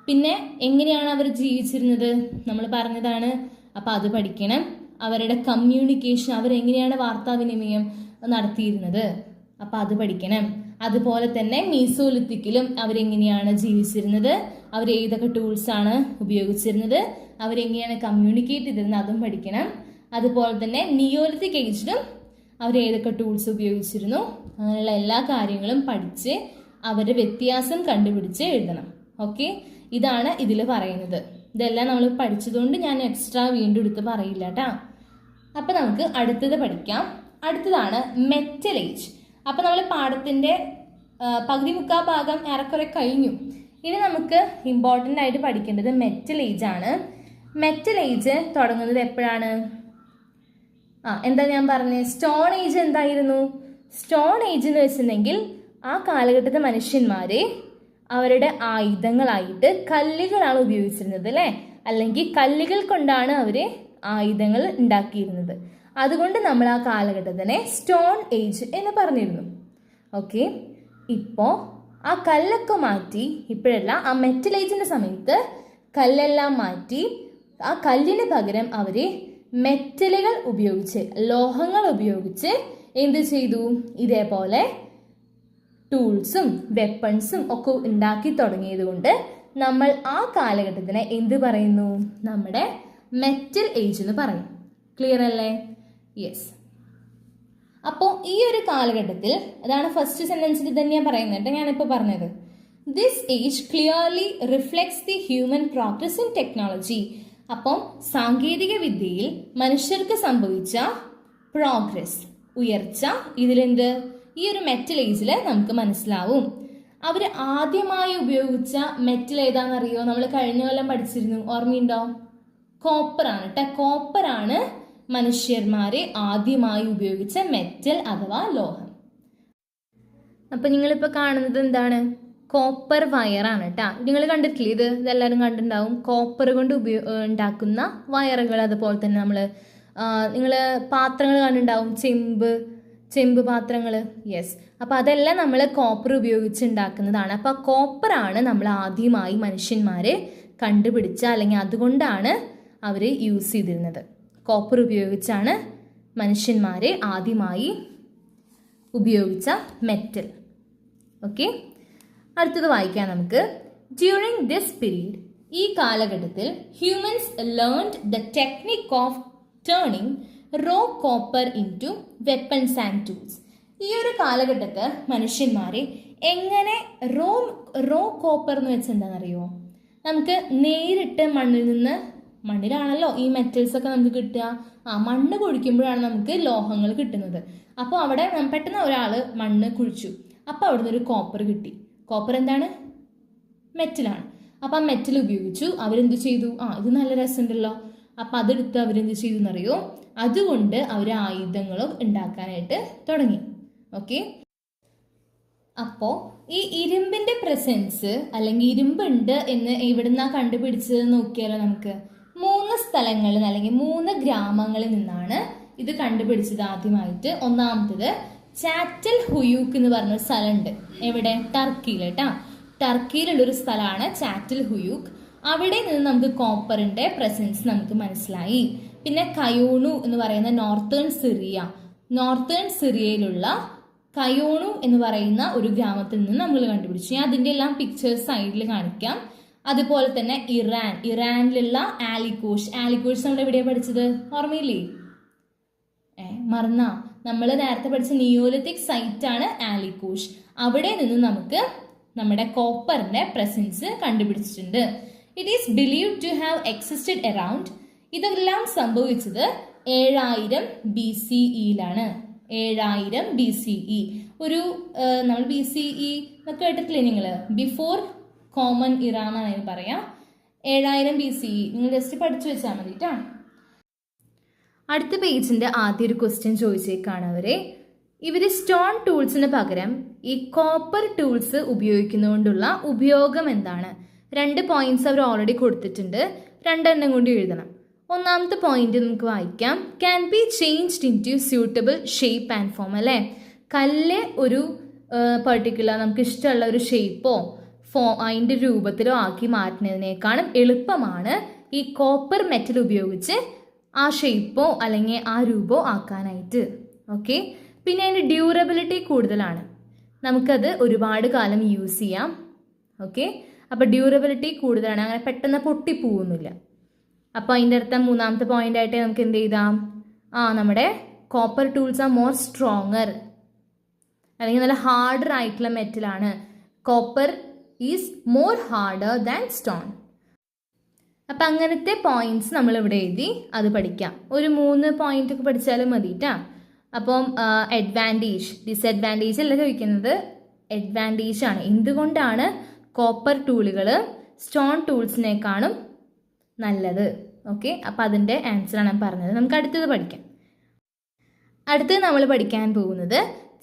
പിന്നെ എങ്ങനെയാണ് അവർ ജീവിച്ചിരുന്നത് നമ്മൾ പറഞ്ഞതാണ്, അപ്പോൾ അത് പഠിക്കണം. അവരുടെ കമ്മ്യൂണിക്കേഷൻ, അവരെങ്ങനെയാണ് വാർത്താവിനിമയം നടത്തിയിരുന്നത്, അപ്പോൾ അത് പഠിക്കണം. അതുപോലെ തന്നെ മീസോലിത്തിക്കിലും അവരെങ്ങനെയാണ് ജീവിച്ചിരുന്നത്, അവർ ഏതൊക്കെ ടൂൾസാണ് ഉപയോഗിച്ചിരുന്നത്, അവരെങ്ങനെയാണ് കമ്മ്യൂണിക്കേറ്റ് ചെയ്തിരുന്നത്, അതും പഠിക്കണം. അതുപോലെ തന്നെ നിയോലിത്തിക് ഏജിലും അവർ ഏതൊക്കെ ടൂൾസ് ഉപയോഗിച്ചിരുന്നു, അങ്ങനെയുള്ള എല്ലാ കാര്യങ്ങളും പഠിച്ച് അവരുടെ വ്യത്യാസം കണ്ടുപിടിച്ച് എഴുതണം. ഓക്കെ, ഇതാണ് ഇതിൽ പറയുന്നത്. ഇതെല്ലാം നമ്മൾ പഠിച്ചതുകൊണ്ട് ഞാൻ എക്സ്ട്രാ വീണ്ടും എടുത്ത് പറയില്ല കേട്ടോ. അപ്പം നമുക്ക് അടുത്തത് പഠിക്കാം. അടുത്തതാണ് മെറ്റൽ ഏജ്. അപ്പം നമ്മൾ പാഠത്തിൻ്റെ പകുതി മുക്കാൽ ഭാഗം ഏറെക്കുറെ കഴിഞ്ഞു. ഇനി നമുക്ക് ഇമ്പോർട്ടൻ്റ് ആയിട്ട് പഠിക്കേണ്ടത് മെറ്റൽ ഏജ് ആണ്. മെറ്റൽ ഏജ് തുടങ്ങുന്നത് എപ്പോഴാണ്? എന്താ ഞാൻ പറഞ്ഞത്, സ്റ്റോൺ ഏജ് എന്തായിരുന്നു? സ്റ്റോൺ ഏജ് എന്ന് വെച്ചിട്ടുണ്ടെങ്കിൽ ആ കാലഘട്ടത്തെ മനുഷ്യന്മാരെ അവരുടെ ആയുധങ്ങളായിട്ട് കല്ലുകളാണ് ഉപയോഗിച്ചിരുന്നത് അല്ലേ, അല്ലെങ്കിൽ കല്ലുകൾ കൊണ്ടാണ് അവർ ആയുധങ്ങൾ ഉണ്ടാക്കിയിരുന്നത്. അതുകൊണ്ട് നമ്മൾ ആ കാലഘട്ടത്തിനെ സ്റ്റോൺ ഏജ് എന്ന് പറഞ്ഞിരുന്നു. ഓക്കെ, ഇപ്പോൾ ആ കല്ലൊക്കെ മാറ്റി, ഇപ്പോഴല്ല, ആ മെറ്റൽ ഏജിൻ്റെ സമയത്ത് കല്ലെല്ലാം മാറ്റി ആ കല്ലിന് പകരം അവർ മെറ്റലുകൾ ഉപയോഗിച്ച്, ലോഹങ്ങൾ ഉപയോഗിച്ച് എന്ത് ചെയ്തു, ഇതേപോലെ ടൂൾസും വെപ്പൺസും ഒക്കെ ഉണ്ടാക്കി തുടങ്ങിയത് കൊണ്ട് നമ്മൾ ആ കാലഘട്ടത്തിനെ എന്ത് പറയുന്നു, നമ്മുടെ മെറ്റൽ ഏജ് എന്ന് പറയും. ക്ലിയർ അല്ലേ? യെസ്. അപ്പോൾ ഈ ഒരു കാലഘട്ടത്തിൽ, അതാണ് ഫസ്റ്റ് സെന്റൻസിൽ തന്നെയാണ് പറയുന്നത് കേട്ടോ, ഞാനിപ്പോൾ പറഞ്ഞത്. This age clearly reflects the human progress in technology. അപ്പം സാങ്കേതിക വിദ്യയിൽ മനുഷ്യർക്ക് സംഭവിച്ച പ്രോഗ്രസ്, ഉയർച്ച, ഇതിലെന്ത്, ഈ ഒരു മെറ്റൽ ഏജിൽ നമുക്ക് മനസ്സിലാവും. അവർ ആദ്യമായി ഉപയോഗിച്ച മെറ്റൽ ഏതാണെന്നറിയോ? നമ്മൾ കഴിഞ്ഞ കൊല്ലം പഠിച്ചിരുന്നു, ഓർമ്മയുണ്ടോ? കോപ്പറാണ് കേട്ടോ. കോപ്പറാണ് മനുഷ്യന്മാരെ ആദ്യമായി ഉപയോഗിച്ച മെറ്റൽ അഥവാ ലോഹം. അപ്പം നിങ്ങളിപ്പോൾ കാണുന്നത് എന്താണ്? കോപ്പർ വയറാണ് കേട്ടോ. നിങ്ങൾ കണ്ടിട്ടില്ലേ ഇത്? ഇതെല്ലാവരും കണ്ടിട്ടുണ്ടാവും. കോപ്പർ കൊണ്ട് ഉണ്ടാക്കുന്ന വയറുകൾ. അതുപോലെ തന്നെ നിങ്ങൾ പാത്രങ്ങൾ കണ്ടിട്ടുണ്ടാവും, ചെമ്പ് പാത്രങ്ങൾ. യെസ്, അപ്പോൾ അതെല്ലാം നമ്മൾ കോപ്പർ ഉപയോഗിച്ച് ഉണ്ടാക്കുന്നതാണ്. അപ്പോൾ കോപ്പറാണ് നമ്മൾ ആദ്യമായി മനുഷ്യന്മാർ കണ്ടുപിടിച്ച, അല്ലെങ്കിൽ അതുകൊണ്ടാണ് അവർ യൂസ് ചെയ്തിരുന്നത്. കോപ്പർ ഉപയോഗിച്ചാണ് മനുഷ്യന്മാരെ ആദ്യമായി ഉപയോഗിച്ച മെറ്റൽ. ഓക്കെ, അടുത്തത് വായിക്കാം നമുക്ക്. ഡ്യൂറിങ് ദിസ് പീരീഡ്, ഈ കാലഘട്ടത്തിൽ humans learned the technique of turning raw copper into weapons and tools. ഈ ഒരു കാലഘട്ടത്തിൽ മനുഷ്യന്മാരെ എങ്ങനെ റോ കോപ്പർ എന്ന് വെച്ചാൽ എന്താണെന്നറിയോ? നമുക്ക് നേരിട്ട് മണ്ണിലാണല്ലോ ഈ മെറ്റൽസ് ഒക്കെ നമുക്ക് കിട്ടുക. മണ്ണ് കുഴിക്കുമ്പോഴാണ് നമുക്ക് ലോഹങ്ങൾ കിട്ടുന്നത്. അപ്പോൾ അവിടെ പെട്ടെന്ന് ഒരാൾ മണ്ണ് കുഴിച്ചു, അപ്പോൾ അവിടുന്ന് ഒരു കോപ്പർ കിട്ടി. കോപ്പർ എന്താണ്? മെറ്റലാണ്. അപ്പം ആ മെറ്റൽ ഉപയോഗിച്ചു അവരെന്ത് ചെയ്തു? ഇത് നല്ല രസമുണ്ടല്ലോ. അപ്പം അതെടുത്ത് അവരെന്ത് ചെയ്തു എന്നറിയോ? അതുകൊണ്ട് അവർ ആയുധങ്ങളും ഉണ്ടാക്കാനായിട്ട് തുടങ്ങി. ഓക്കെ, അപ്പോൾ ഈ ഇരുമ്പിൻ്റെ പ്രസൻസ്, അല്ലെങ്കിൽ ഇരുമ്പുണ്ട് എന്ന് എവിടുന്നാണ് കണ്ടുപിടിച്ചത് നോക്കിയാലോ നമുക്ക്? 3 സ്ഥലങ്ങളിൽ അല്ലെങ്കിൽ 3 ഗ്രാമങ്ങളിൽ നിന്നാണ് ഇത് കണ്ടുപിടിച്ചത് ആദ്യമായിട്ട്. ഒന്നാമത്തത് ചാറ്റൽ ഹുയൂക്ക് എന്ന് പറഞ്ഞൊരു സ്ഥലമുണ്ട്. എവിടെ? ടർക്കിയിൽ കേട്ടോ. ടർക്കിയിലുള്ളൊരു സ്ഥലമാണ് ചാറ്റൽ ഹുയൂക്ക്. അവിടെ നിന്ന് നമുക്ക് കോപ്പറിൻ്റെ പ്രസൻസ് നമുക്ക് മനസ്സിലായി. പിന്നെ കയോണു എന്ന് പറയുന്ന നോർത്തേൺ സിറിയയിലുള്ള കയോണു എന്ന് പറയുന്ന ഒരു ഗ്രാമത്തിൽ നിന്ന് നമ്മൾ കണ്ടുപിടിച്ചു. ഞാൻ അതിൻ്റെ എല്ലാം പിക്ചേഴ്സ് സൈഡിൽ കാണിക്കാം. അതുപോലെ തന്നെ ഇറാനിലുള്ള ആലിക്കോഷ് നമ്മൾ എവിടെയാണ് പഠിച്ചത്? ഓർമ്മയില്ലേ? മറന്നാ? നമ്മൾ നേരത്തെ പഠിച്ച നിയോലിത്തിക് സൈറ്റാണ് ആലിക്കോഷ്. അവിടെ നിന്ന് നമുക്ക് നമ്മുടെ കോപ്പറിന്റെ പ്രസൻസ് കണ്ടുപിടിച്ചിട്ടുണ്ട്. It is believed to have existed around. ഇതെല്ലാം സംഭവിച്ചത് 7000 BCEയിലാണ്. 7000 BCE. ഒരു നമ്മൾ BCE എന്നൊക്കെ കേട്ടിട്ടില്ലേ നിങ്ങൾ? ബിഫോർ കോമൺ ഇറ എന്നാണ് അതിന് പറയാം. 7000 BCE നിങ്ങൾ ജസ്റ്റ് പഠിച്ചു വെച്ചാൽ മതി കേട്ടോ. അടുത്ത പേജിന്റെ ആദ്യ ഒരു ക്വസ്റ്റ്യൻ ചോദിച്ചേക്കാണ് അവരെ. ഇവര് സ്റ്റോൺ ടൂൾസിന് പകരം ഈ കോപ്പർ ടൂൾസ് ഉപയോഗിക്കുന്നതുകൊണ്ടുള്ള ഉപയോഗം എന്താണ്? 2 പോയിന്റ്സ് അവർ ഓൾറെഡി കൊടുത്തിട്ടുണ്ട്, 2 എണ്ണം കൊണ്ട് എഴുതണം. ഒന്നാമത്തെ പോയിന്റ് നമുക്ക് വായിക്കാം. Can be changed into suitable shape and form. അല്ലേ, കല്ല് ഒരു പെർട്ടിക്കുലർ നമുക്ക് ഇഷ്ടമുള്ള ഒരു ഷേപ്പോ അതിൻ്റെ രൂപത്തിലോ ആക്കി മാറ്റുന്നതിനേക്കാളും എളുപ്പമാണ് ഈ കോപ്പർ മെറ്റൽ ഉപയോഗിച്ച് ആ ഷേപ്പോ അല്ലെങ്കിൽ ആ രൂപോ ആക്കാനായിട്ട്. ഓക്കെ, പിന്നെ അതിൻ്റെ ഡ്യൂറബിലിറ്റി കൂടുതലാണ്, നമുക്കത് ഒരുപാട് കാലം യൂസ് ചെയ്യാം. ഓക്കെ, അപ്പോൾ ഡ്യൂറബിലിറ്റി കൂടുതലാണ്, അങ്ങനെ പെട്ടെന്ന് പൊട്ടിപ്പോകുന്നില്ല. അപ്പോൾ അതിൻ്റെ അർത്ഥം മൂന്നാമത്തെ പോയിന്റ് ആയിട്ട് നമുക്ക് എന്ത് ചെയ്താം? നമ്മുടെ copper tools are more stronger, അല്ലെങ്കിൽ നല്ല ഹാർഡർ ആയിട്ടുള്ള മെറ്റലാണ്. Copper is more harder than stone. അപ്പം അങ്ങനത്തെ പോയിന്റ്സ് നമ്മൾ ഇവിടെ എഴുതി അത് പഠിക്കാം. ഒരു 3 പോയിന്റ് ഒക്കെ പഠിച്ചാലും മതിട്ടാ. അപ്പം അഡ്വാൻറ്റേജ്, ഡിസഡ്വാൻറ്റേജ് അല്ല ചോദിക്കുന്നത്, അഡ്വാൻറ്റേജ് ആണ്. എന്തുകൊണ്ടാണ് കോപ്പർ ടൂളുകൾ സ്റ്റോൺ ടൂൾസിനേക്കാളും നല്ലത്? ഓക്കെ, അപ്പം അതിൻ്റെ ആൻസറാണ് ഞാൻ പറഞ്ഞത്. നമുക്ക് അടുത്തത് പഠിക്കാം. അടുത്തത് നമ്മൾ പഠിക്കാൻ പോകുന്നത്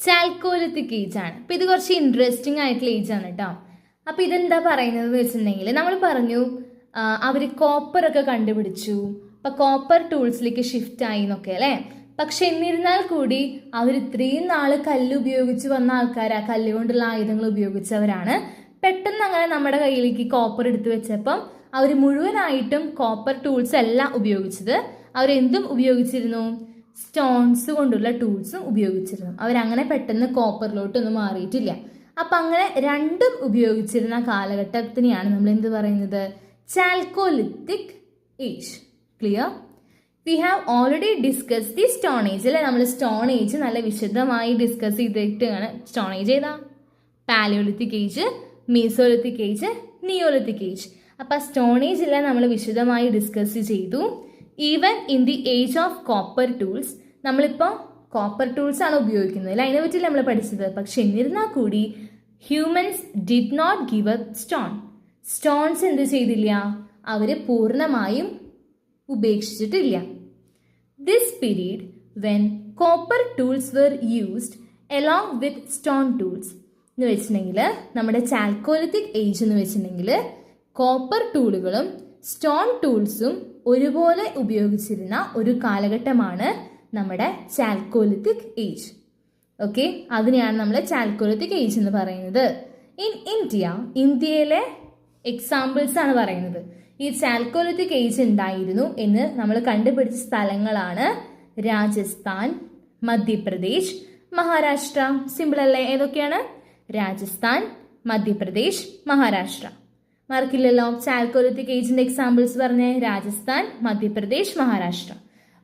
ചാൽക്കോലിത്തിക് ഏജ് ആണ്. അപ്പം ഇത് കുറച്ച് ഇൻട്രസ്റ്റിംഗ് ആയിട്ടുള്ള ഏജ് ആണ് കേട്ടോ. അപ്പം ഇതെന്താ പറയുന്നത് എന്ന് വെച്ചിട്ടുണ്ടെങ്കിൽ, നമ്മൾ പറഞ്ഞു അവർ കോപ്പറൊക്കെ കണ്ടുപിടിച്ചു, അപ്പം കോപ്പർ ടൂൾസിലേക്ക് ഷിഫ്റ്റ് ആയി എന്നൊക്കെ അല്ലേ. പക്ഷെ എന്നിരുന്നാൽ കൂടി അവർ ഇത്രയും നാൾ കല്ല് ഉപയോഗിച്ച് വന്ന ആൾക്കാരാണ്, കല്ല് കൊണ്ടുള്ള ആയുധങ്ങൾ ഉപയോഗിച്ചവരാണ്. പെട്ടെന്ന് അങ്ങനെ നമ്മുടെ കയ്യിലേക്ക് കോപ്പർ എടുത്തു വെച്ചപ്പം അവർ മുഴുവനായിട്ടും കോപ്പർ ടൂൾസ് അല്ല ഉപയോഗിച്ചത്. അവരെന്തും ഉപയോഗിച്ചിരുന്നു? സ്റ്റോൺസ് കൊണ്ടുള്ള ടൂൾസും ഉപയോഗിച്ചിരുന്നു. അവരങ്ങനെ പെട്ടെന്ന് കോപ്പറിലോട്ടൊന്നും മാറിയിട്ടില്ല. അപ്പം അങ്ങനെ രണ്ടും ഉപയോഗിച്ചിരുന്ന കാലഘട്ടത്തിനെയാണ് നമ്മൾ എന്ത് പറയുന്നത്? Chalcolithic age. Clear? We have already discuss the stone age അല്ലേ. നമ്മൾ സ്റ്റോൺ ഏജ് നല്ല വിശദമായി ഡിസ്കസ് ചെയ്തിട്ടാണ്. സ്റ്റോൺ ഏജ് ഏതാ? Paleolithic age, mesolithic age, neolithic age. അപ്പം സ്റ്റോൺ ഏജ് എല്ലാം നമ്മൾ വിശദമായി ഡിസ്കസ് ചെയ്തു. Even in the age of copper tools, നമ്മളിപ്പോൾ കോപ്പർ ടൂൾസ് ആണ് ഉപയോഗിക്കുന്നത് അല്ലേ, അതിനെ പറ്റിയല്ല നമ്മൾ പഠിച്ചത്. പക്ഷെ എന്നിരുന്നാൽ കൂടി humans did not give up stone. Stones എന്ത് ചെയ്തില്ല? അവർ പൂർണ്ണമായും ഉപേക്ഷിച്ചിട്ടില്ല. This period when copper tools were used along with stone tools എന്ന് വെച്ചിട്ടുണ്ടെങ്കിൽ, നമ്മുടെ ചാൽക്കോലിത്തിക് ഏജ് എന്ന് വെച്ചിട്ടുണ്ടെങ്കിൽ കോപ്പർ ടൂളുകളും സ്റ്റോൺ ടൂൾസും ഒരുപോലെ ഉപയോഗിച്ചിരുന്ന ഒരു കാലഘട്ടമാണ് നമ്മുടെ ചാൽക്കോലിത്തിക് ഏജ്. ഓക്കെ, അതിനെയാണ് നമ്മൾ ചാൽക്കോലിത്തിക് ഏജ് എന്ന് പറയുന്നത്. ഇന്ത്യയിലെ എക്സാമ്പിൾസ് ആണ് പറയുന്നത്. ഈ ചാൽക്കോലിത്തിക് ഏജ് ഉണ്ടായിരുന്നു എന്ന് നമ്മൾ കണ്ടുപിടിച്ച സ്ഥലങ്ങളാണ് രാജസ്ഥാൻ, മധ്യപ്രദേശ്, മഹാരാഷ്ട്ര. സിമ്പിൾ അല്ലേ? ഏതൊക്കെയാണ്? രാജസ്ഥാൻ, മധ്യപ്രദേശ്, മഹാരാഷ്ട്ര. മാർക്കില്ലല്ലോ. ചാൽക്കോലിത്തിക് ഏജിന്റെ എക്സാമ്പിൾസ് പറഞ്ഞേ. രാജസ്ഥാൻ, മധ്യപ്രദേശ്, മഹാരാഷ്ട്ര.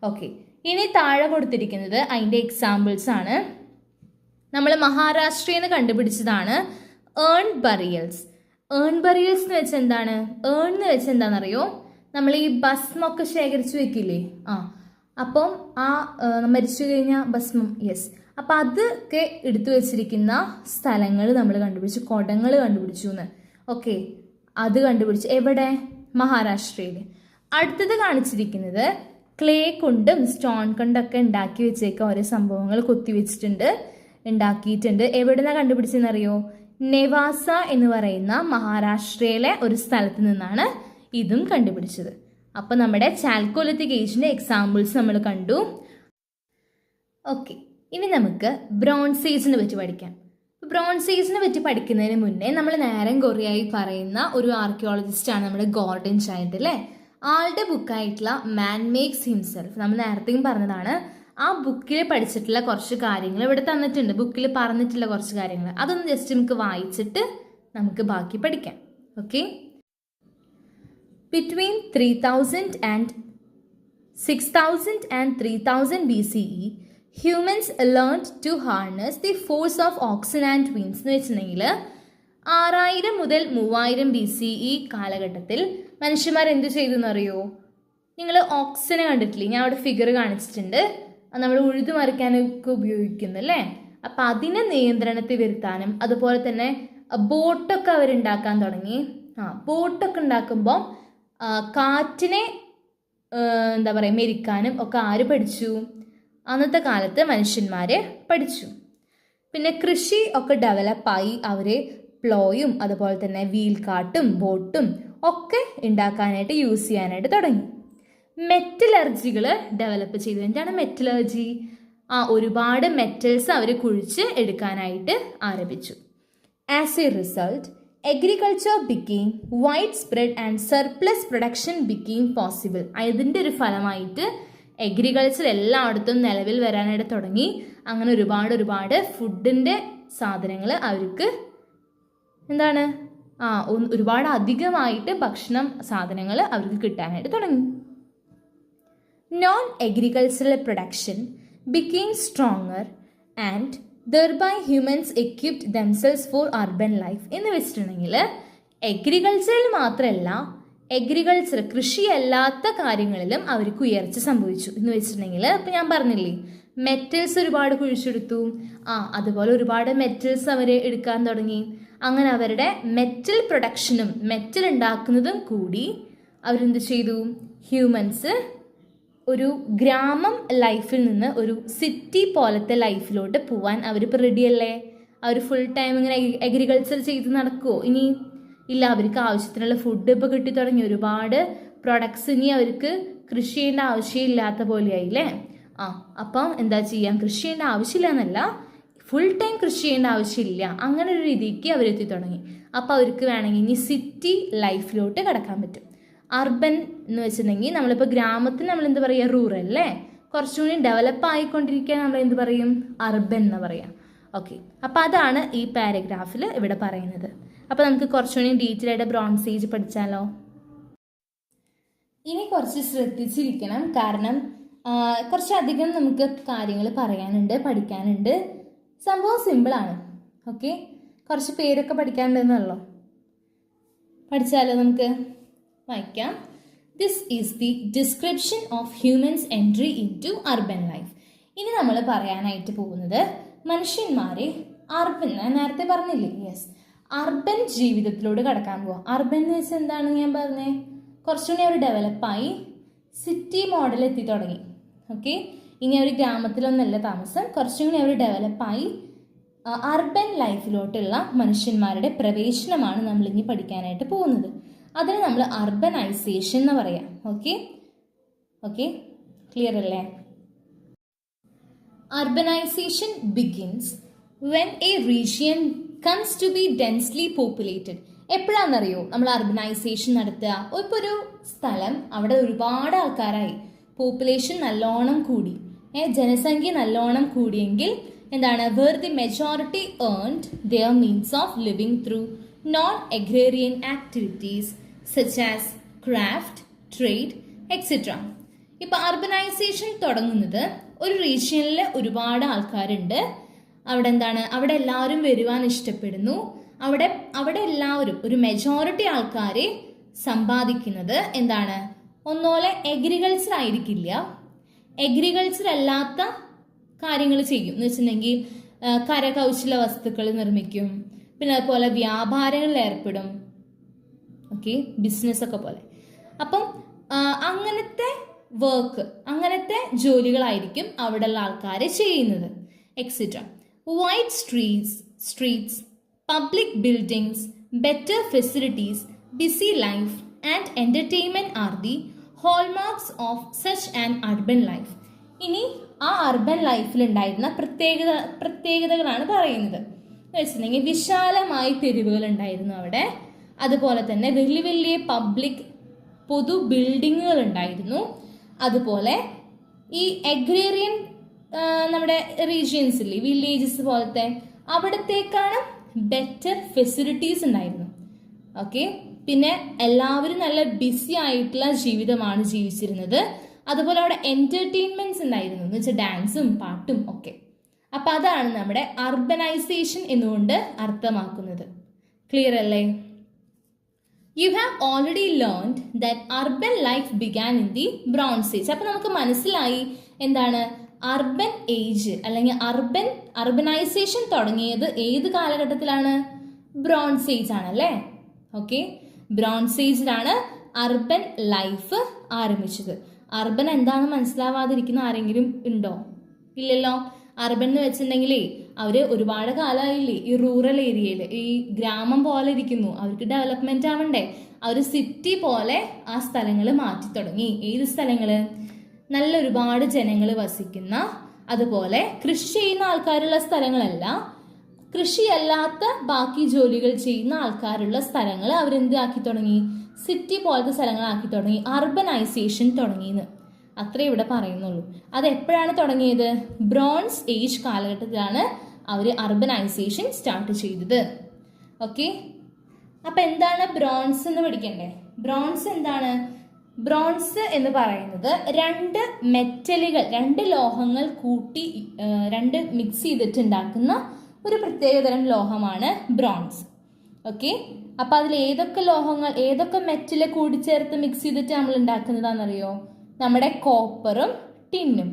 ഓക്കെ, ഇനി താഴെ കൊടുത്തിരിക്കുന്നത് അതിൻ്റെ എക്സാമ്പിൾസ് ആണ്. നമ്മൾ മഹാരാഷ്ട്രയിൽ നിന്ന് കണ്ടുപിടിച്ചതാണ് ഏൺ ബറിയൽസ്. ഏൺ ബറിയൽസ് എന്ന് വെച്ചാൽ എന്താണ്? ഏൺ എന്ന് വെച്ചാൽ എന്താണെന്നറിയോ? നമ്മൾ ഈ ഭസ്മൊക്കെ ശേഖരിച്ചു വെക്കില്ലേ? അപ്പം ആ മരിച്ചു കഴിഞ്ഞ ഭസ്മം, യെസ്. അപ്പം അതൊക്കെ എടുത്തു വെച്ചിരിക്കുന്ന സ്ഥലങ്ങൾ നമ്മൾ കണ്ടുപിടിച്ചു. കുടങ്ങൾ കണ്ടുപിടിച്ചു എന്ന്. ഓക്കെ, അത് കണ്ടുപിടിച്ചു. എവിടെ? മഹാരാഷ്ട്രയിൽ. അടുത്തത് കാണിച്ചിരിക്കുന്നത് ക്ലേ കൊണ്ടും സ്റ്റോൺ കൊണ്ടൊക്കെ ഉണ്ടാക്കി വെച്ചേക്ക ഓരോ സംഭവങ്ങൾ കൊത്തിവെച്ചിട്ടുണ്ട്, ഉണ്ടാക്കിയിട്ടുണ്ട്. എവിടെന്നാണ് കണ്ടുപിടിച്ചെന്നറിയോ? നെവാസ എന്ന് പറയുന്ന മഹാരാഷ്ട്രയിലെ ഒരു സ്ഥലത്ത് നിന്നാണ് ഇതും കണ്ടുപിടിച്ചത്. അപ്പം നമ്മുടെ ചാൽക്കോലിത്തിക് ഏജിൻ്റെ എക്സാമ്പിൾസ് നമ്മൾ കണ്ടു. ഓക്കെ, ഇനി നമുക്ക് ബ്രോൺസ് ഏജിനെ പറ്റി പഠിക്കാം. ബ്രോൺസ് ഏജിനെ പറ്റി പഠിക്കുന്നതിന് മുന്നേ നമ്മൾ നേരം കുറേയായി പറയുന്ന ഒരു ആർക്കിയോളജിസ്റ്റാണ് നമ്മുടെ ഗോർഡൻ ചൈൽഡ് അല്ലേ. ആളുടെ ബുക്കായിട്ടുള്ള മാൻ മേക്സ് ഹിംസെൽഫ് നമ്മൾ നേരത്തെയും പറഞ്ഞതാണ്. ആ ബുക്കിൽ പഠിച്ചിട്ടുള്ള കുറച്ച് കാര്യങ്ങൾ ഇവിടെ തന്നിട്ടുണ്ട്. ബുക്കിൽ പറഞ്ഞിട്ടുള്ള കുറച്ച് കാര്യങ്ങൾ അതൊന്ന് ജസ്റ്റ് നമുക്ക് വായിച്ചിട്ട് നമുക്ക് ബാക്കി പഠിക്കാം. Okay, between 3000 and 6000 and 3000 BCE humans learned to harness the force of oxen and winds എന്ന് വെച്ചിട്ടുണ്ടെങ്കിൽ 6000 മുതൽ 3000 BCE കാലഘട്ടത്തിൽ മനുഷ്യന്മാർ എന്ത് ചെയ്തു എന്നറിയോ? നിങ്ങൾ ഓക്സനെ കണ്ടിട്ടില്ലേ? ഞാൻ അവിടെ ഫിഗർ കാണിച്ചിട്ടുണ്ട്. നമ്മൾ ഉഴുതു മറിക്കാനൊക്കെ ഉപയോഗിക്കുന്നല്ലേ. അപ്പം അതിനെ നിയന്ത്രണത്തിൽ വരുത്താനും അതുപോലെ തന്നെ ബോട്ടൊക്കെ അവരുണ്ടാക്കാൻ തുടങ്ങി. ബോട്ടൊക്കെ ഉണ്ടാക്കുമ്പോൾ കാറ്റിനെ എന്താ പറയുക മെരിക്കാനും ഒക്കെ ആര് പഠിച്ചു? അന്നത്തെ കാലത്ത് മനുഷ്യന്മാരെ പഠിച്ചു. പിന്നെ കൃഷി ഒക്കെ ഡെവലപ്പായി അവരെ പ്ലോയും അതുപോലെ തന്നെ വീൽ കാട്ടും ബോട്ടും ഒക്കെ ഉണ്ടാക്കാനായിട്ട് യൂസ് ചെയ്യാനായിട്ട് തുടങ്ങി. മെറ്റലർജികൾ ഡെവലപ്പ് ചെയ്തു. എന്താണ് മെറ്റലർജി? ഒരുപാട് മെറ്റൽസ് അവർ കുഴിച്ച് എടുക്കാനായിട്ട് ആരംഭിച്ചു. As a result agriculture became wide spread and surplus production became possible. അതിൻ്റെ ഒരു ഫലമായിട്ട് അഗ്രികൾച്ചർ എല്ലായിടത്തും നിലവിൽ വരാനായിട്ട് തുടങ്ങി. അങ്ങനെ ഒരുപാട് ഫുഡിൻ്റെ സാധനങ്ങൾ അവർക്ക് എന്താണ് ഒരുപാട് അധികമായിട്ട് ഭക്ഷണം സാധനങ്ങൾ അവർക്ക് കിട്ടാനായിട്ട് തുടങ്ങി. Non agricultural production became stronger and thereby humans equipped themselves for urban life. എന്ന് വെച്ചിട്ടുണ്ടെങ്കിൽ അഗ്രികൾച്ചറിൽ മാത്രമല്ല കൃഷിയല്ലാത്ത കാര്യങ്ങളിലും അവർക്ക് ഉയർച്ച സംഭവിച്ചു എന്ന് വെച്ചിട്ടുണ്ടെങ്കിൽ ഇപ്പം ഞാൻ പറഞ്ഞില്ലേ മെറ്റൽസ് ഒരുപാട് കുഴിച്ചെടുത്തു. അതുപോലെ ഒരുപാട് മെറ്റൽസ് അവർ എടുക്കാൻ തുടങ്ങി. അങ്ങനെ അവരുടെ മെറ്റൽ പ്രൊഡക്ഷനും മെറ്റൽ ഉണ്ടാക്കുന്നതും കൂടി അവരെന്ത് ചെയ്തു? ഹ്യൂമൻസ് ഒരു ഗ്രാമം ലൈഫിൽ നിന്ന് ഒരു സിറ്റി പോലത്തെ ലൈഫിലോട്ട് പോവാൻ അവരിപ്പോൾ റെഡിയല്ലേ? അവർ ഫുൾ ടൈം ഇങ്ങനെ അഗ്രികൾച്ചർ ചെയ്ത് നടക്കുമോ? ഇനി ഇല്ല. അവർക്ക് ആവശ്യത്തിനുള്ള ഫുഡ് ഇപ്പോൾ കിട്ടി തുടങ്ങി. ഒരുപാട് പ്രൊഡക്ട്സ് ഇനി അവർക്ക് കൃഷി ചെയ്യേണ്ട ആവശ്യമില്ലാത്ത പോലെയായില്ലേ? അപ്പം എന്താ ചെയ്യാം? കൃഷി ചെയ്യേണ്ട ആവശ്യമില്ല എന്നല്ല, ഫുൾ ടൈം കൃഷി ചെയ്യേണ്ട ആവശ്യമില്ല. അങ്ങനെ ഒരു രീതിക്ക് അവരെത്തി തുടങ്ങി. അപ്പോൾ അവർക്ക് വേണമെങ്കിൽ ഇനി സിറ്റി ലൈഫിലോട്ട് കടക്കാൻ പറ്റും. അർബൻ എന്ന് വെച്ചിട്ടുണ്ടെങ്കിൽ നമ്മളിപ്പോൾ ഗ്രാമത്തിൽ നമ്മൾ എന്ത് പറയുക? റൂറൽ അല്ലേ? കുറച്ചുകൂടി ഡെവലപ്പ് ആയിക്കൊണ്ടിരിക്കാൻ നമ്മൾ എന്ത് പറയും? അർബൻ എന്ന് പറയാം. ഓക്കെ, അപ്പോൾ അതാണ് ഈ പാരഗ്രാഫിൽ ഇവിടെ പറയുന്നത്. അപ്പോൾ നമുക്ക് കുറച്ചുകൂടി ഡീറ്റെയിൽ ആയിട്ട് ബ്രോൺസ് ഏജ് പഠിച്ചാലോ? ഇനി കുറച്ച് ശ്രദ്ധിച്ചിരിക്കണം, കാരണം കുറച്ചധികം നമുക്ക് കാര്യങ്ങൾ പറയാനുണ്ട്, പഠിക്കാനുണ്ട്. സംഭവം സിമ്പിളാണ്. ഓക്കെ, കുറച്ച് പേരൊക്കെ പഠിക്കാനുണ്ടെന്നുള്ളൂ. പഠിച്ചാലോ? നമുക്ക് വായിക്കാം. This is the description of humans entry into urban life. ഇനി നമ്മൾ പറയാനായിട്ട് പോകുന്നത് മനുഷ്യന്മാരെ അർബൻ, ഞാൻ നേരത്തെ പറഞ്ഞില്ലേ, അർബൻ ജീവിതത്തിലൂടെ കടക്കാൻ പോവാം. അർബൻ എന്ന് വെച്ചാൽ എന്താണെന്ന് ഞാൻ പറഞ്ഞേ, കുറച്ചുകൂടി അവർ ഡെവലപ്പായി സിറ്റി മോഡൽ എത്തി തുടങ്ങി. ഓക്കെ, ഇനി അവർ ഗ്രാമത്തിലൊന്നല്ല താമസം, കുറച്ചും കൂടി അവർ ഡെവലപ്പായി അർബൻ ലൈഫിലോട്ടുള്ള മനുഷ്യന്മാരുടെ പ്രവേശനമാണ് നമ്മളിനി പഠിക്കാനായിട്ട് പോകുന്നത്. അതിന് നമ്മൾ അർബനൈസേഷൻ എന്ന് പറയാം. ഓക്കെ, ക്ലിയർ അല്ലേ? Urbanization begins when a region comes to be densely populated. എപ്പോഴാണെന്നറിയോ നമ്മൾ അർബനൈസേഷൻ നടത്തുക? ഇപ്പോൾ ഒരു സ്ഥലം, അവിടെ ഒരുപാട് ആൾക്കാരായി, പോപ്പുലേഷൻ നല്ലോണം കൂടി, ജനസംഖ്യ നല്ലോണം കൂടിയെങ്കിൽ എന്താണ്? Where the majority earned their means of living through non-agrarian activities such as craft, trade, etc. ഇപ്പോൾ അർബനൈസേഷൻ തുടങ്ങുന്നത് ഒരു റീജിയനിൽ ഒരുപാട് ആൾക്കാരുണ്ട്, അവിടെ എന്താണ്? അവിടെ എല്ലാവരും വരുവാൻ ഇഷ്ടപ്പെടുന്നു. അവിടെ എല്ലാവരും, ഒരു മെജോറിറ്റി ആൾക്കാരെ സമ്പാദിക്കുന്നത് എന്താണ്? ഒന്നോലെ അഗ്രികൾച്ചർ ആയിരിക്കില്ല, അഗ്രികൾച്ചർ അല്ലാത്ത കാര്യങ്ങൾ ചെയ്യും. എന്ന് വെച്ചിട്ടുണ്ടെങ്കിൽ കരകൗശല വസ്തുക്കൾ നിർമ്മിക്കും, പിന്നെ അതുപോലെ വ്യാപാരങ്ങളിൽ ഏർപ്പെടും. ഓക്കെ, ബിസിനസ് ഒക്കെ പോലെ. അപ്പം അങ്ങനത്തെ വർക്ക്, അങ്ങനത്തെ ജോലികളായിരിക്കും അവിടെയുള്ള ആൾക്കാരെ ചെയ്യുന്നത്, etcetera. Wide streets, public buildings, better facilities, busy life and entertainment are the hallmarks of such an urban life. ഇനി ആ അർബൻ ലൈഫിൽ ഉണ്ടായിരുന്ന പ്രത്യേകതകളാണ് പറയുന്നത്. എന്ന് വെച്ചിട്ടുണ്ടെങ്കിൽ വിശാലമായ തെരുവുകൾ ഉണ്ടായിരുന്നു അവിടെ, അതുപോലെ തന്നെ വലിയ വലിയ പബ്ലിക് പൊതു ബിൽഡിങ്ങുകൾ ഉണ്ടായിരുന്നു. അതുപോലെ ഈ അഗ്രേറിയൻ നമ്മുടെ റീജിയൻസില്ലേ, വില്ലേജസ് പോലത്തെ, അവിടത്തേക്കാണ് ബെറ്റർ ഫെസിലിറ്റീസ് ഉണ്ടായിരുന്നു. ഓക്കെ, പിന്നെ എല്ലാവരും നല്ല ബിസി ആയിട്ടുള്ള ജീവിതമാണ് ജീവിച്ചിരുന്നത്. അതുപോലെ അവിടെ എന്റർടൈൻമെന്റ്സ് ഉണ്ടായിരുന്നു, എന്ന് വെച്ചാൽ ഡാൻസും പാട്ടും ഒക്കെ. അപ്പം അതാണ് നമ്മുടെ അർബനൈസേഷൻ എന്നുകൊണ്ട് അർത്ഥമാക്കുന്നത്. ക്ലിയർ അല്ലേ? You have already learned that urban life began in the Bronze Age. അപ്പോൾ നമുക്ക് മനസ്സിലായി എന്താണ് അർബൻ ഏജ് അല്ലെങ്കിൽ അർബനൈസേഷൻ തുടങ്ങിയത് ഏത് കാലഘട്ടത്തിലാണ്? ബ്രോൺസ് ഏജ് ആണല്ലേ? ഓക്കെ, ബ്രോൺസ് ഏജിലാണ് അർബൻ ലൈഫ് ആരംഭിച്ചത്. അർബൻ എന്താണെന്ന് മനസ്സിലാവാതിരിക്കുന്ന ആരെങ്കിലും ഉണ്ടോ? ഇല്ലല്ലോ. അർബൻ എന്ന് വെച്ചിട്ടുണ്ടെങ്കിലേ അവര് ഒരുപാട് കാലമായില്ലേ ഈ റൂറൽ ഏരിയയിൽ, ഈ ഗ്രാമം പോലെ ഇരിക്കുന്നു. അവർക്ക് ഡെവലപ്മെന്റ് ആവണ്ടേ? അവർ സിറ്റി പോലെ ആ സ്ഥലങ്ങൾ മാറ്റി തുടങ്ങി. ഏത് സ്ഥലങ്ങള്? നല്ല ഒരുപാട് ജനങ്ങൾ വസിക്കുന്ന, അതുപോലെ കൃഷി ചെയ്യുന്ന ആൾക്കാരുള്ള സ്ഥലങ്ങളല്ല, കൃഷിയല്ലാത്ത ബാക്കി ജോലികൾ ചെയ്യുന്ന ആൾക്കാരുള്ള സ്ഥലങ്ങൾ അവരെന്ത് ആക്കി തുടങ്ങി? സിറ്റി പോലത്തെ സ്ഥലങ്ങളാക്കി തുടങ്ങി. അർബനൈസേഷൻ തുടങ്ങിയെന്ന് അത്രേ ഇവിടെ പറയുന്നുള്ളൂ. അത് എപ്പോഴാണ് തുടങ്ങിയത്? ബ്രോൺസ് ഏജ് കാലഘട്ടത്തിലാണ് അവർ അർബനൈസേഷൻ സ്റ്റാർട്ട് ചെയ്തത്. ഓക്കെ, അപ്പൊ എന്താണ് ബ്രോൺസ് എന്ന് പഠിക്കണ്ടേ? ബ്രോൺസ് എന്താണ്? ബ്രോൺസ് എന്ന് പറയുന്നത് രണ്ട് മെറ്റലുകൾ, രണ്ട് ലോഹങ്ങൾ കൂട്ടി രണ്ട് മിക്സ് ചെയ്തിട്ട് ഉണ്ടാക്കുന്ന ഒരു പ്രത്യേകതരം ലോഹമാണ് ബ്രോൺസ്. ഓക്കെ, അപ്പൊ അതിൽ ഏതൊക്കെ ലോഹങ്ങൾ, ഏതൊക്കെ മെറ്റല് കൂടിച്ചേർത്ത് മിക്സ് ചെയ്തിട്ട് നമ്മൾ ഉണ്ടാക്കുന്നതാണെന്നറിയോ? നമ്മുടെ കോപ്പറും ടിന്നും.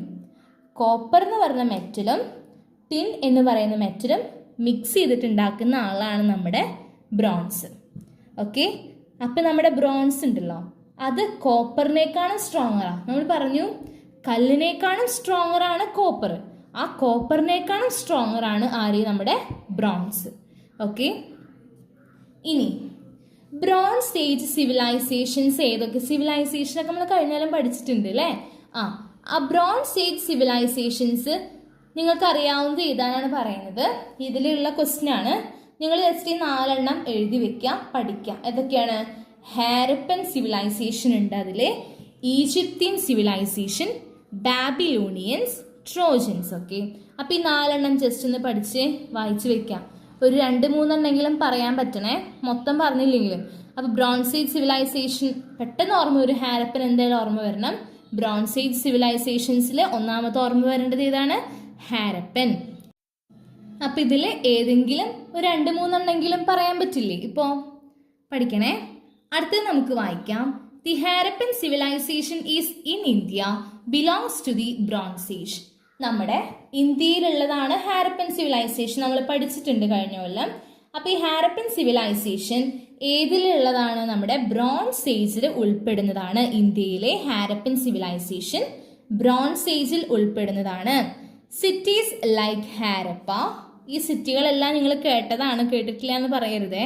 കോപ്പർ എന്ന് പറയുന്ന മെറ്റലും ടിൻ എന്ന് പറയുന്ന മെറ്റലും മിക്സ് ചെയ്തിട്ട് ഉണ്ടാക്കുന്ന ആളാണ് നമ്മുടെ ബ്രോൺസ്. ഓക്കെ, അപ്പൊ നമ്മുടെ ബ്രോൺസ് ഉണ്ടല്ലോ, അത് കോപ്പറിനേക്കാളും സ്ട്രോങ്ങറാണ്. നമ്മൾ പറഞ്ഞു കല്ലിനേക്കാളും സ്ട്രോങ്ങറാണ് കോപ്പർ. ആ കോപ്പറിനേക്കാളും സ്ട്രോങ്ങറാണ് ആര്? നമ്മുടെ ബ്രോൺസ്. ഓക്കെ, ഇനി ബ്രോൺസ് ഏജ് സിവിലൈസേഷൻസ് ഏതൊക്കെ? സിവിലൈസേഷനൊക്കെ നമ്മൾ കഴിഞ്ഞാലും പഠിച്ചിട്ടുണ്ട് അല്ലേ? ആ ബ്രോൺസ് ഏജ് സിവിലൈസേഷൻസ് നിങ്ങൾക്ക് അറിയാവുന്നത് ഏതാണെന്ന് പറയുന്നത്. ഇതിലുള്ള ക്വസ്റ്റ്യൻ ആണ്. നിങ്ങൾ ജസ്റ്റ് ഈ 4 എഴുതി വെക്കാം, പഠിക്കാം. ഏതൊക്കെയാണ്? ഹാരപ്പൻ സിവിലൈസേഷൻ ഉണ്ട് അതില്, Egyptian civilization, Babylonians, Trojans. Okay, അപ്പൊ ഈ 4 ജസ്റ്റ് ഒന്ന് പഠിച്ച് വായിച്ചു വെക്കാം. ഒരു 2-3 പറയാൻ പറ്റണേ, മൊത്തം പറഞ്ഞില്ലെങ്കിലും. അപ്പൊ ബ്രോൺസ് ഏജ് സിവിലൈസേഷൻ പെട്ടെന്ന് ഓർമ്മ വരും. ഹാരപ്പൻ എന്തായാലും ഓർമ്മ വരണം. ബ്രോൺസ് ഏജ് സിവിലൈസേഷൻസിൽ ഒന്നാമത്തെ ഓർമ്മ വരേണ്ടത് ഏതാണ്? ഹാരപ്പൻ. അപ്പൊ ഇതിൽ ഏതെങ്കിലും ഒരു 2-3 പറയാൻ പറ്റില്ലേ? ഇപ്പോ പഠിക്കണേ. അടുത്തത് നമുക്ക് വായിക്കാം. The Harappan civilisation is in India belongs to the bronze age. നമ്മുടെ ഇന്ത്യയിലുള്ളതാണ് ഹാരപ്പൻ സിവിലൈസേഷൻ. നമ്മൾ പഠിച്ചിട്ടുണ്ട് കഴിഞ്ഞ കൊല്ലം. അപ്പൊ ഈ ഹാരപ്പൻ സിവിലൈസേഷൻ ഏതിലുള്ളതാണ്? നമ്മുടെ ബ്രോൺസ് ഏജിൽ ഉൾപ്പെടുന്നതാണ്. ഇന്ത്യയിലെ ഹാരപ്പൻ സിവിലൈസേഷൻ ബ്രോൺസ് ഏജിൽ ഉൾപ്പെടുന്നതാണ്. സിറ്റീസ് ലൈക്ക് ഹാരപ്പ, ഈ സിറ്റികളെല്ലാം നിങ്ങൾ കേട്ടതാണ്, കേട്ടിട്ടില്ല എന്ന് പറയരുതേ.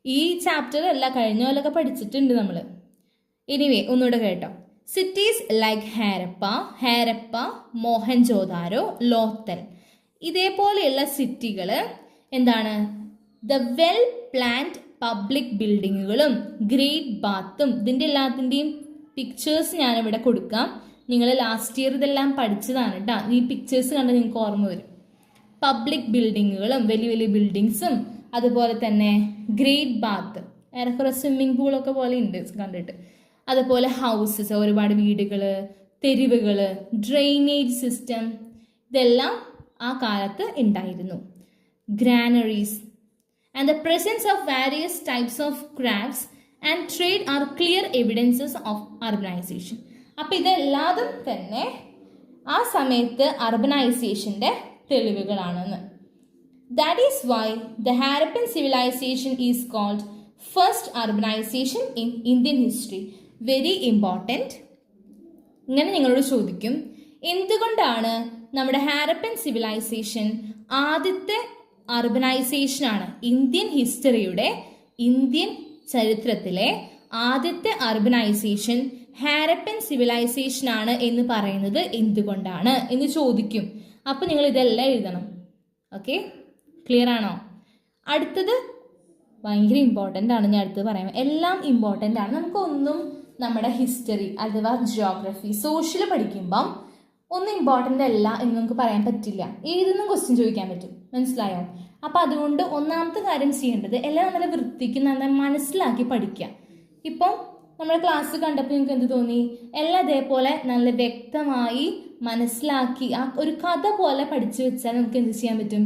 ഈ ചാപ്റ്റർ അല്ല, കഴിഞ്ഞ കൊല്ലമൊക്കെ പഠിച്ചിട്ടുണ്ട് നമ്മൾ. എനിവേ ഒന്നുകൂടെ കേട്ടോ. സിറ്റീസ് ലൈക്ക് ഹാരപ്പ, മോഹൻജോദാരോ, ലോത്തൽ, ഇതേപോലെയുള്ള സിറ്റികൾ എന്താണ്? ദ വെൽ പ്ലാൻഡ് പബ്ലിക് ബിൽഡിങ്ങുകളും ഗ്രേറ്റ് ബാത്തും, ഇതിൻ്റെ എല്ലാത്തിൻ്റെയും പിക്ചേഴ്സ് ഞാനിവിടെ കൊടുക്കാം. നിങ്ങൾ ലാസ്റ്റ് ഇയർ ഇതെല്ലാം പഠിച്ചതാണ് കേട്ടോ. ഈ പിക്ചേഴ്സ് കണ്ട് നിങ്ങൾക്ക് ഓർമ്മ വരും. പബ്ലിക് ബിൽഡിങ്ങുകളും വലിയ വലിയ ബിൽഡിങ്സും, അതുപോലെ തന്നെ ഗ്രേറ്റ് ബാത്ത്, ഏറെക്കുറെ സ്വിമ്മിംഗ് പൂളൊക്കെ പോലെ ഉണ്ട് കണ്ടിട്ട്. അതുപോലെ ഹൗസസ്, ഒരുപാട് വീടുകൾ, തെരുവുകൾ, ഡ്രെയിനേജ് സിസ്റ്റം, ഇതെല്ലാം ആ കാലത്ത് ഉണ്ടായിരുന്നു. Granaries and the presence of various types of crafts and trade are clear evidences of urbanisation. അപ്പം ഇതെല്ലാതും തന്നെ ആ സമയത്ത് അർബനൈസേഷൻ്റെ തെളിവുകളാണെന്ന്. That is why the Harappan civilisation is called first urbanisation in Indian history. Very important. ഇങ്ങനെ നിങ്ങളോട് ചോദിക്കും, എന്തുകൊണ്ടാണ് നമ്മുടെ ഹാരപ്പൻ സിവിലൈസേഷൻ ആദ്യത്തെ അർബനൈസേഷനാണ്? ഇന്ത്യൻ ഹിസ്റ്ററിയുടെ, ഇന്ത്യൻ ചരിത്രത്തിലെ ആദ്യത്തെ അർബനൈസേഷൻ ഹാരപ്പൻ സിവിലൈസേഷൻ ആണ് എന്ന് പറയുന്നത് എന്തുകൊണ്ടാണ് എന്ന് ചോദിക്കും. അപ്പോൾ നിങ്ങൾ ഇതെല്ലാം എഴുതണം. ഓക്കെ, ക്ലിയർ ആണോ? അടുത്തത് ഭയങ്കര ഇമ്പോർട്ടൻ്റ് ആണ്. ഞാൻ അടുത്ത് പറയാം. എല്ലാം ഇമ്പോർട്ടൻ്റ് ആണ്. നമുക്കൊന്നും നമ്മുടെ ഹിസ്റ്ററി അഥവാ ജിയോഗ്രഫി, സോഷ്യൽ പഠിക്കുമ്പം ഒന്നും ഇമ്പോർട്ടൻ്റ് അല്ല എന്ന് നമുക്ക് പറയാൻ പറ്റില്ല. ഏതൊന്നും ക്വസ്റ്റ്യൻ ചോദിക്കാൻ പറ്റും. മനസ്സിലായോ? അപ്പം അതുകൊണ്ട് ഒന്നാമത്തെ കാര്യം ചെയ്യേണ്ടത് എല്ലാം നല്ല വൃത്തിക്ക് നന്നായി മനസ്സിലാക്കി പഠിക്കുക. ഇപ്പം നമ്മുടെ ക്ലാസ് കണ്ടപ്പോൾ നിങ്ങൾക്ക് എന്ത് തോന്നി? എല്ലാം ഇതേപോലെ നല്ല വ്യക്തമായി മനസ്സിലാക്കി ആ ഒരു കഥ പോലെ പഠിച്ചു വെച്ചാൽ നമുക്ക് എന്ത് ചെയ്യാൻ പറ്റും?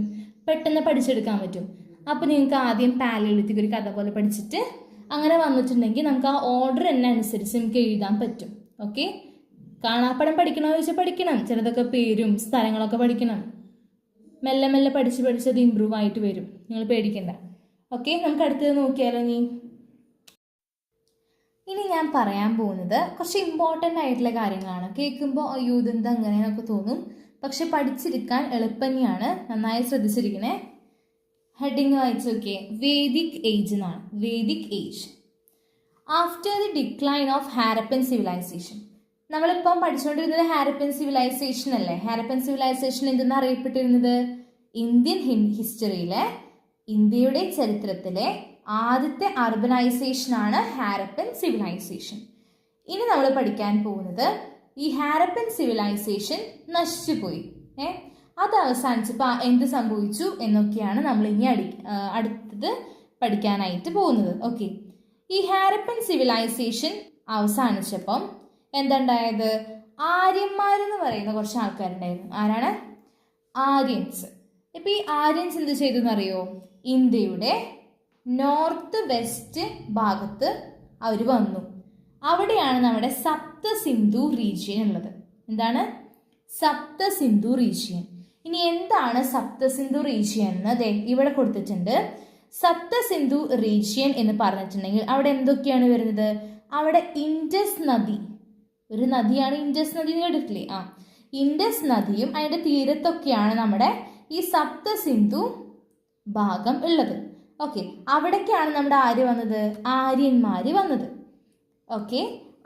പെട്ടെന്ന് പഠിച്ചെടുക്കാൻ പറ്റും. അപ്പോൾ നിങ്ങൾക്ക് ആദ്യം പാലിയോളിത്തിക് ഒരു കഥ പോലെ പഠിച്ചിട്ട് അങ്ങനെ വന്നിട്ടുണ്ടെങ്കിൽ നമുക്ക് ആ ഓർഡർ തന്നെ അനുസരിച്ച് നമുക്ക് എഴുതാൻ പറ്റും. ഓക്കെ, കാണാപ്പടം പഠിക്കണമെന്ന് ചോദിച്ചാൽ പഠിക്കണം. ചിലതൊക്കെ പേരും സ്ഥലങ്ങളൊക്കെ പഠിക്കണം. മെല്ലെ മെല്ലെ പഠിച്ചത് ഇമ്പ്രൂവ് ആയിട്ട് വരും. നിങ്ങൾ പേടിക്കണ്ട. ഓക്കെ, നമുക്ക് അടുത്തത് നോക്കിയാലോ. നീ ഇനി ഞാൻ പറയാൻ പോകുന്നത് കുറച്ച് ഇമ്പോർട്ടൻ്റ് ആയിട്ടുള്ള കാര്യങ്ങളാണ്. കേൾക്കുമ്പോൾ അയ്യോ ഇതെന്താ അങ്ങനെയെന്നൊക്കെ തോന്നും, പക്ഷെ പഠിച്ചിരിക്കാൻ എളുപ്പം തന്നെയാണ്. നന്നായി ശ്രദ്ധിച്ചിരിക്കണേ. ഹെഡിങ് വായിച്ചു നോക്കിയേ, വേദിക് ഏജ് എന്നാണ്. Vedic age after the decline of Harappan civilization. നമ്മളിപ്പം പഠിച്ചുകൊണ്ടിരുന്നത് ഹാരപ്പൻ സിവിലൈസേഷൻ അല്ലേ. ഹാരപ്പൻ സിവിലൈസേഷൻ എന്തെന്ന് അറിയപ്പെട്ടിരുന്നത്? ഇന്ത്യൻ ഹിസ്റ്ററിയിലെ, ഇന്ത്യയുടെ ചരിത്രത്തിലെ ആദ്യത്തെ അർബനൈസേഷനാണ് ഹാരപ്പൻ സിവിലൈസേഷൻ. ഇനി നമ്മൾ പഠിക്കാൻ പോകുന്നത് ഈ ഹാരപ്പൻ സിവിലൈസേഷൻ നശിച്ചുപോയി, അത് അവസാനിച്ചപ്പോൾ എന്ത് സംഭവിച്ചു എന്നൊക്കെയാണ് നമ്മൾ ഇനി അടുത്തത് പഠിക്കാനായിട്ട് പോകുന്നത്. ഓക്കെ, ഈ ഹാരപ്പൻ സിവിലൈസേഷൻ അവസാനിച്ചപ്പം എന്തുണ്ടായത്? ആര്യന്മാരെന്ന് പറയുന്ന കുറച്ച് ആൾക്കാരുണ്ടായിരുന്നു. ആരാണ്? ആര്യൻസ്. ഇപ്പം ഈ ആര്യൻസ് എന്ത് ചെയ്തു എന്നറിയോ? ഇന്ത്യയുടെ നോർത്ത് വെസ്റ്റ് ഭാഗത്ത് അവർ വന്നു. അവിടെയാണ് നമ്മുടെ സപ്ത സിന്ധു റീജിയൻ ഉള്ളത്. എന്താണ് സപ്ത സിന്ധു റീജിയൻ? ഇനി എന്താണ് സപ്ത സിന്ധു റീജിയൻ എന്ന് ഇവിടെ കൊടുത്തിട്ടുണ്ട്. സപ്ത സിന്ധു റീജിയൻ എന്ന് പറഞ്ഞിട്ടുണ്ടെങ്കിൽ അവിടെ എന്തൊക്കെയാണ് വരുന്നത്? അവിടെ ഇൻഡസ് നദി, ഒരു നദിയാണ് ഇൻഡസ് നദി എന്ന് കേട്ടിട്ടില്ലേ? ഇൻഡസ് നദിയും അതിൻ്റെ തീരത്തൊക്കെയാണ് നമ്മുടെ ഈ സപ്ത സിന്ധു ഭാഗം ഉള്ളത്. ഓക്കെ, അവിടേക്കാണ് നമ്മുടെ ആര് വന്നത്? ആര്യന്മാർ വന്നത്. ഓക്കെ,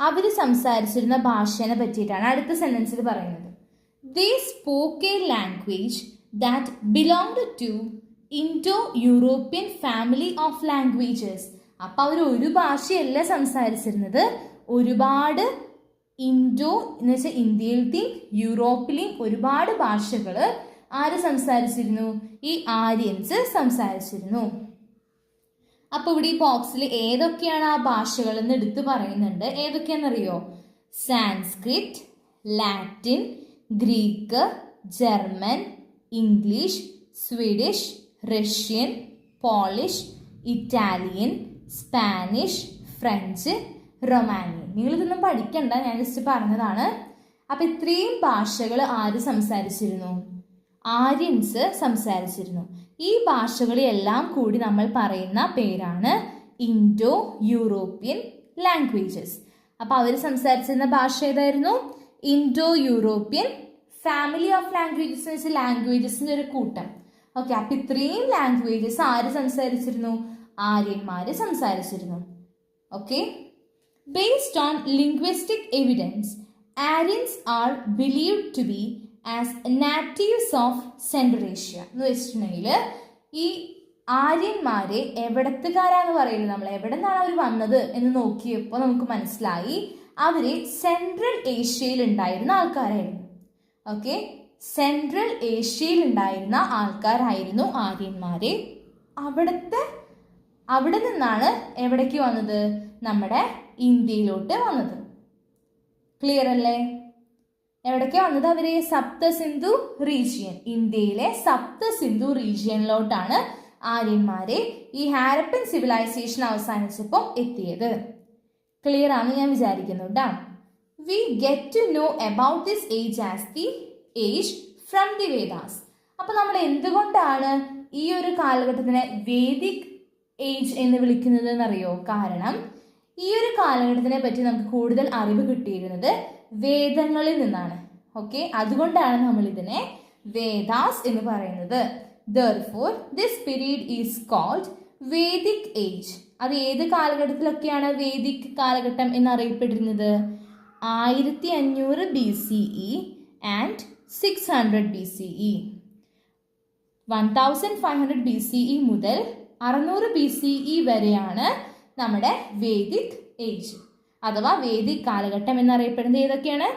അവർ സംസാരിച്ചിരുന്ന ഭാഷയെ പറ്റിയിട്ടാണ് അടുത്ത സെന്റൻസിൽ പറയുന്നത്. They spoke a language that belonged to Indo-European family of languages. അപ്പം അവർ ഒരു ഭാഷയല്ല സംസാരിച്ചിരുന്നത്, ഒരുപാട് ഇൻഡോ എന്ന് വെച്ചാൽ ഇന്ത്യയിലത്തെയും യൂറോപ്പിലെയും ഒരുപാട് ഭാഷകൾ ആര് സംസാരിച്ചിരുന്നു? ഈ ആര്യൻസ് സംസാരിച്ചിരുന്നു. അപ്പോൾ ഇവിടെ ഈ ബോക്സിൽ ഏതൊക്കെയാണ് ആ ഭാഷകൾ എന്ന് എടുത്ത് പറയുന്നുണ്ട്. ഏതൊക്കെയാണെന്നറിയോ? Sanskrit, Latin, Greek, German, English, Swedish, Russian, Polish, Italian, Spanish, French, Romanian. നിങ്ങളിതൊന്നും പഠിക്കണ്ട, ഞാൻ ജസ്റ്റ് പറഞ്ഞതാണ്. അപ്പം ഇത്രയും ഭാഷകൾ ആര് സംസാരിച്ചിരുന്നു? ആര്യൻസ് സംസാരിച്ചിരുന്നു. ഈ ഭാഷകളെല്ലാം കൂടി നമ്മൾ പറയുന്ന പേരാണ് ഇൻഡോ യൂറോപ്യൻ ലാംഗ്വേജസ്. അപ്പം അവർ സംസാരിച്ചിരുന്ന ഭാഷ ഏതായിരുന്നു? Indo European family of languages എന്ന് വെച്ചാൽ ലാംഗ്വേജസിൻ്റെ ഒരു കൂട്ടം. ഓക്കെ, അപ്പം ഇത്രയും ലാംഗ്വേജസ് ആര് സംസാരിച്ചിരുന്നു? ആര്യന്മാർ സംസാരിച്ചിരുന്നു. Okay, based on linguistic evidence, Aryans are believed to be as natives of Central Asia. എന്ന് വെച്ചിട്ടുണ്ടെങ്കിൽ ഈ ആര്യന്മാരെ എവിടത്തുകാരാന്ന് പറയുന്നത്, നമ്മൾ എവിടെ നിന്നാണ് അവർ വന്നത് എന്ന് നോക്കിയപ്പോൾ നമുക്ക് മനസ്സിലായി അവര് സെൻട്രൽ ഏഷ്യയിൽ ഉണ്ടായിരുന്ന ആൾക്കാരായിരുന്നു. ഓക്കെ, സെൻട്രൽ ഏഷ്യയിൽ ഉണ്ടായിരുന്ന ആൾക്കാരായിരുന്നു ആര്യന്മാരെ. അവിടെ നിന്നാണ് എവിടേക്ക് വന്നത്? നമ്മുടെ ഇന്ത്യയിലോട്ട് വന്നത്. ക്ലിയർ അല്ലേ? എവിടേക്കാണ് വന്നത്? അവര് സപ്ത സിന്ധു റീജിയൻ, ഇന്ത്യയിലെ സപ്ത സിന്ധു റീജിയനിലോട്ടാണ് ആര്യന്മാരെ ഈ ഹാരപ്പൻ സിവിലൈസേഷൻ അവസാനിച്ചപ്പോൾ എത്തിയത്. ക്ലിയർ ആണെന്ന് ഞാൻ വിചാരിക്കുന്നു കേട്ടോ. We get to know about this age as the age from the Vedas. അപ്പൊ നമ്മൾ എന്തുകൊണ്ടാണ് ഈ ഒരു കാലഘട്ടത്തിനെ വേദിക് ഏജ് എന്ന് വിളിക്കുന്നത് എന്നറിയോ? കാരണം ഈ ഒരു കാലഘട്ടത്തിനെ പറ്റി നമുക്ക് കൂടുതൽ അറിവ് കിട്ടിയിരുന്നത് വേദങ്ങളിൽ നിന്നാണ്. ഓക്കെ, അതുകൊണ്ടാണ് നമ്മൾ ഇതിനെ വേദാസ് എന്ന് പറയുന്നത്. Therefore, this period is called Vedic age. അത് ഏത് കാലഘട്ടത്തിലൊക്കെയാണ് വേദിക് കാലഘട്ടം എന്നറിയപ്പെട്ടിരുന്നത്? 1500 BCE and 600 BCE. 1500 BCE മുതൽ 600 BCE വരെയാണ് നമ്മുടെ വേദിക് ഏജ് അഥവാ വേദിക് കാലഘട്ടം എന്നറിയപ്പെടുന്നത്. ഏതൊക്കെയാണ്?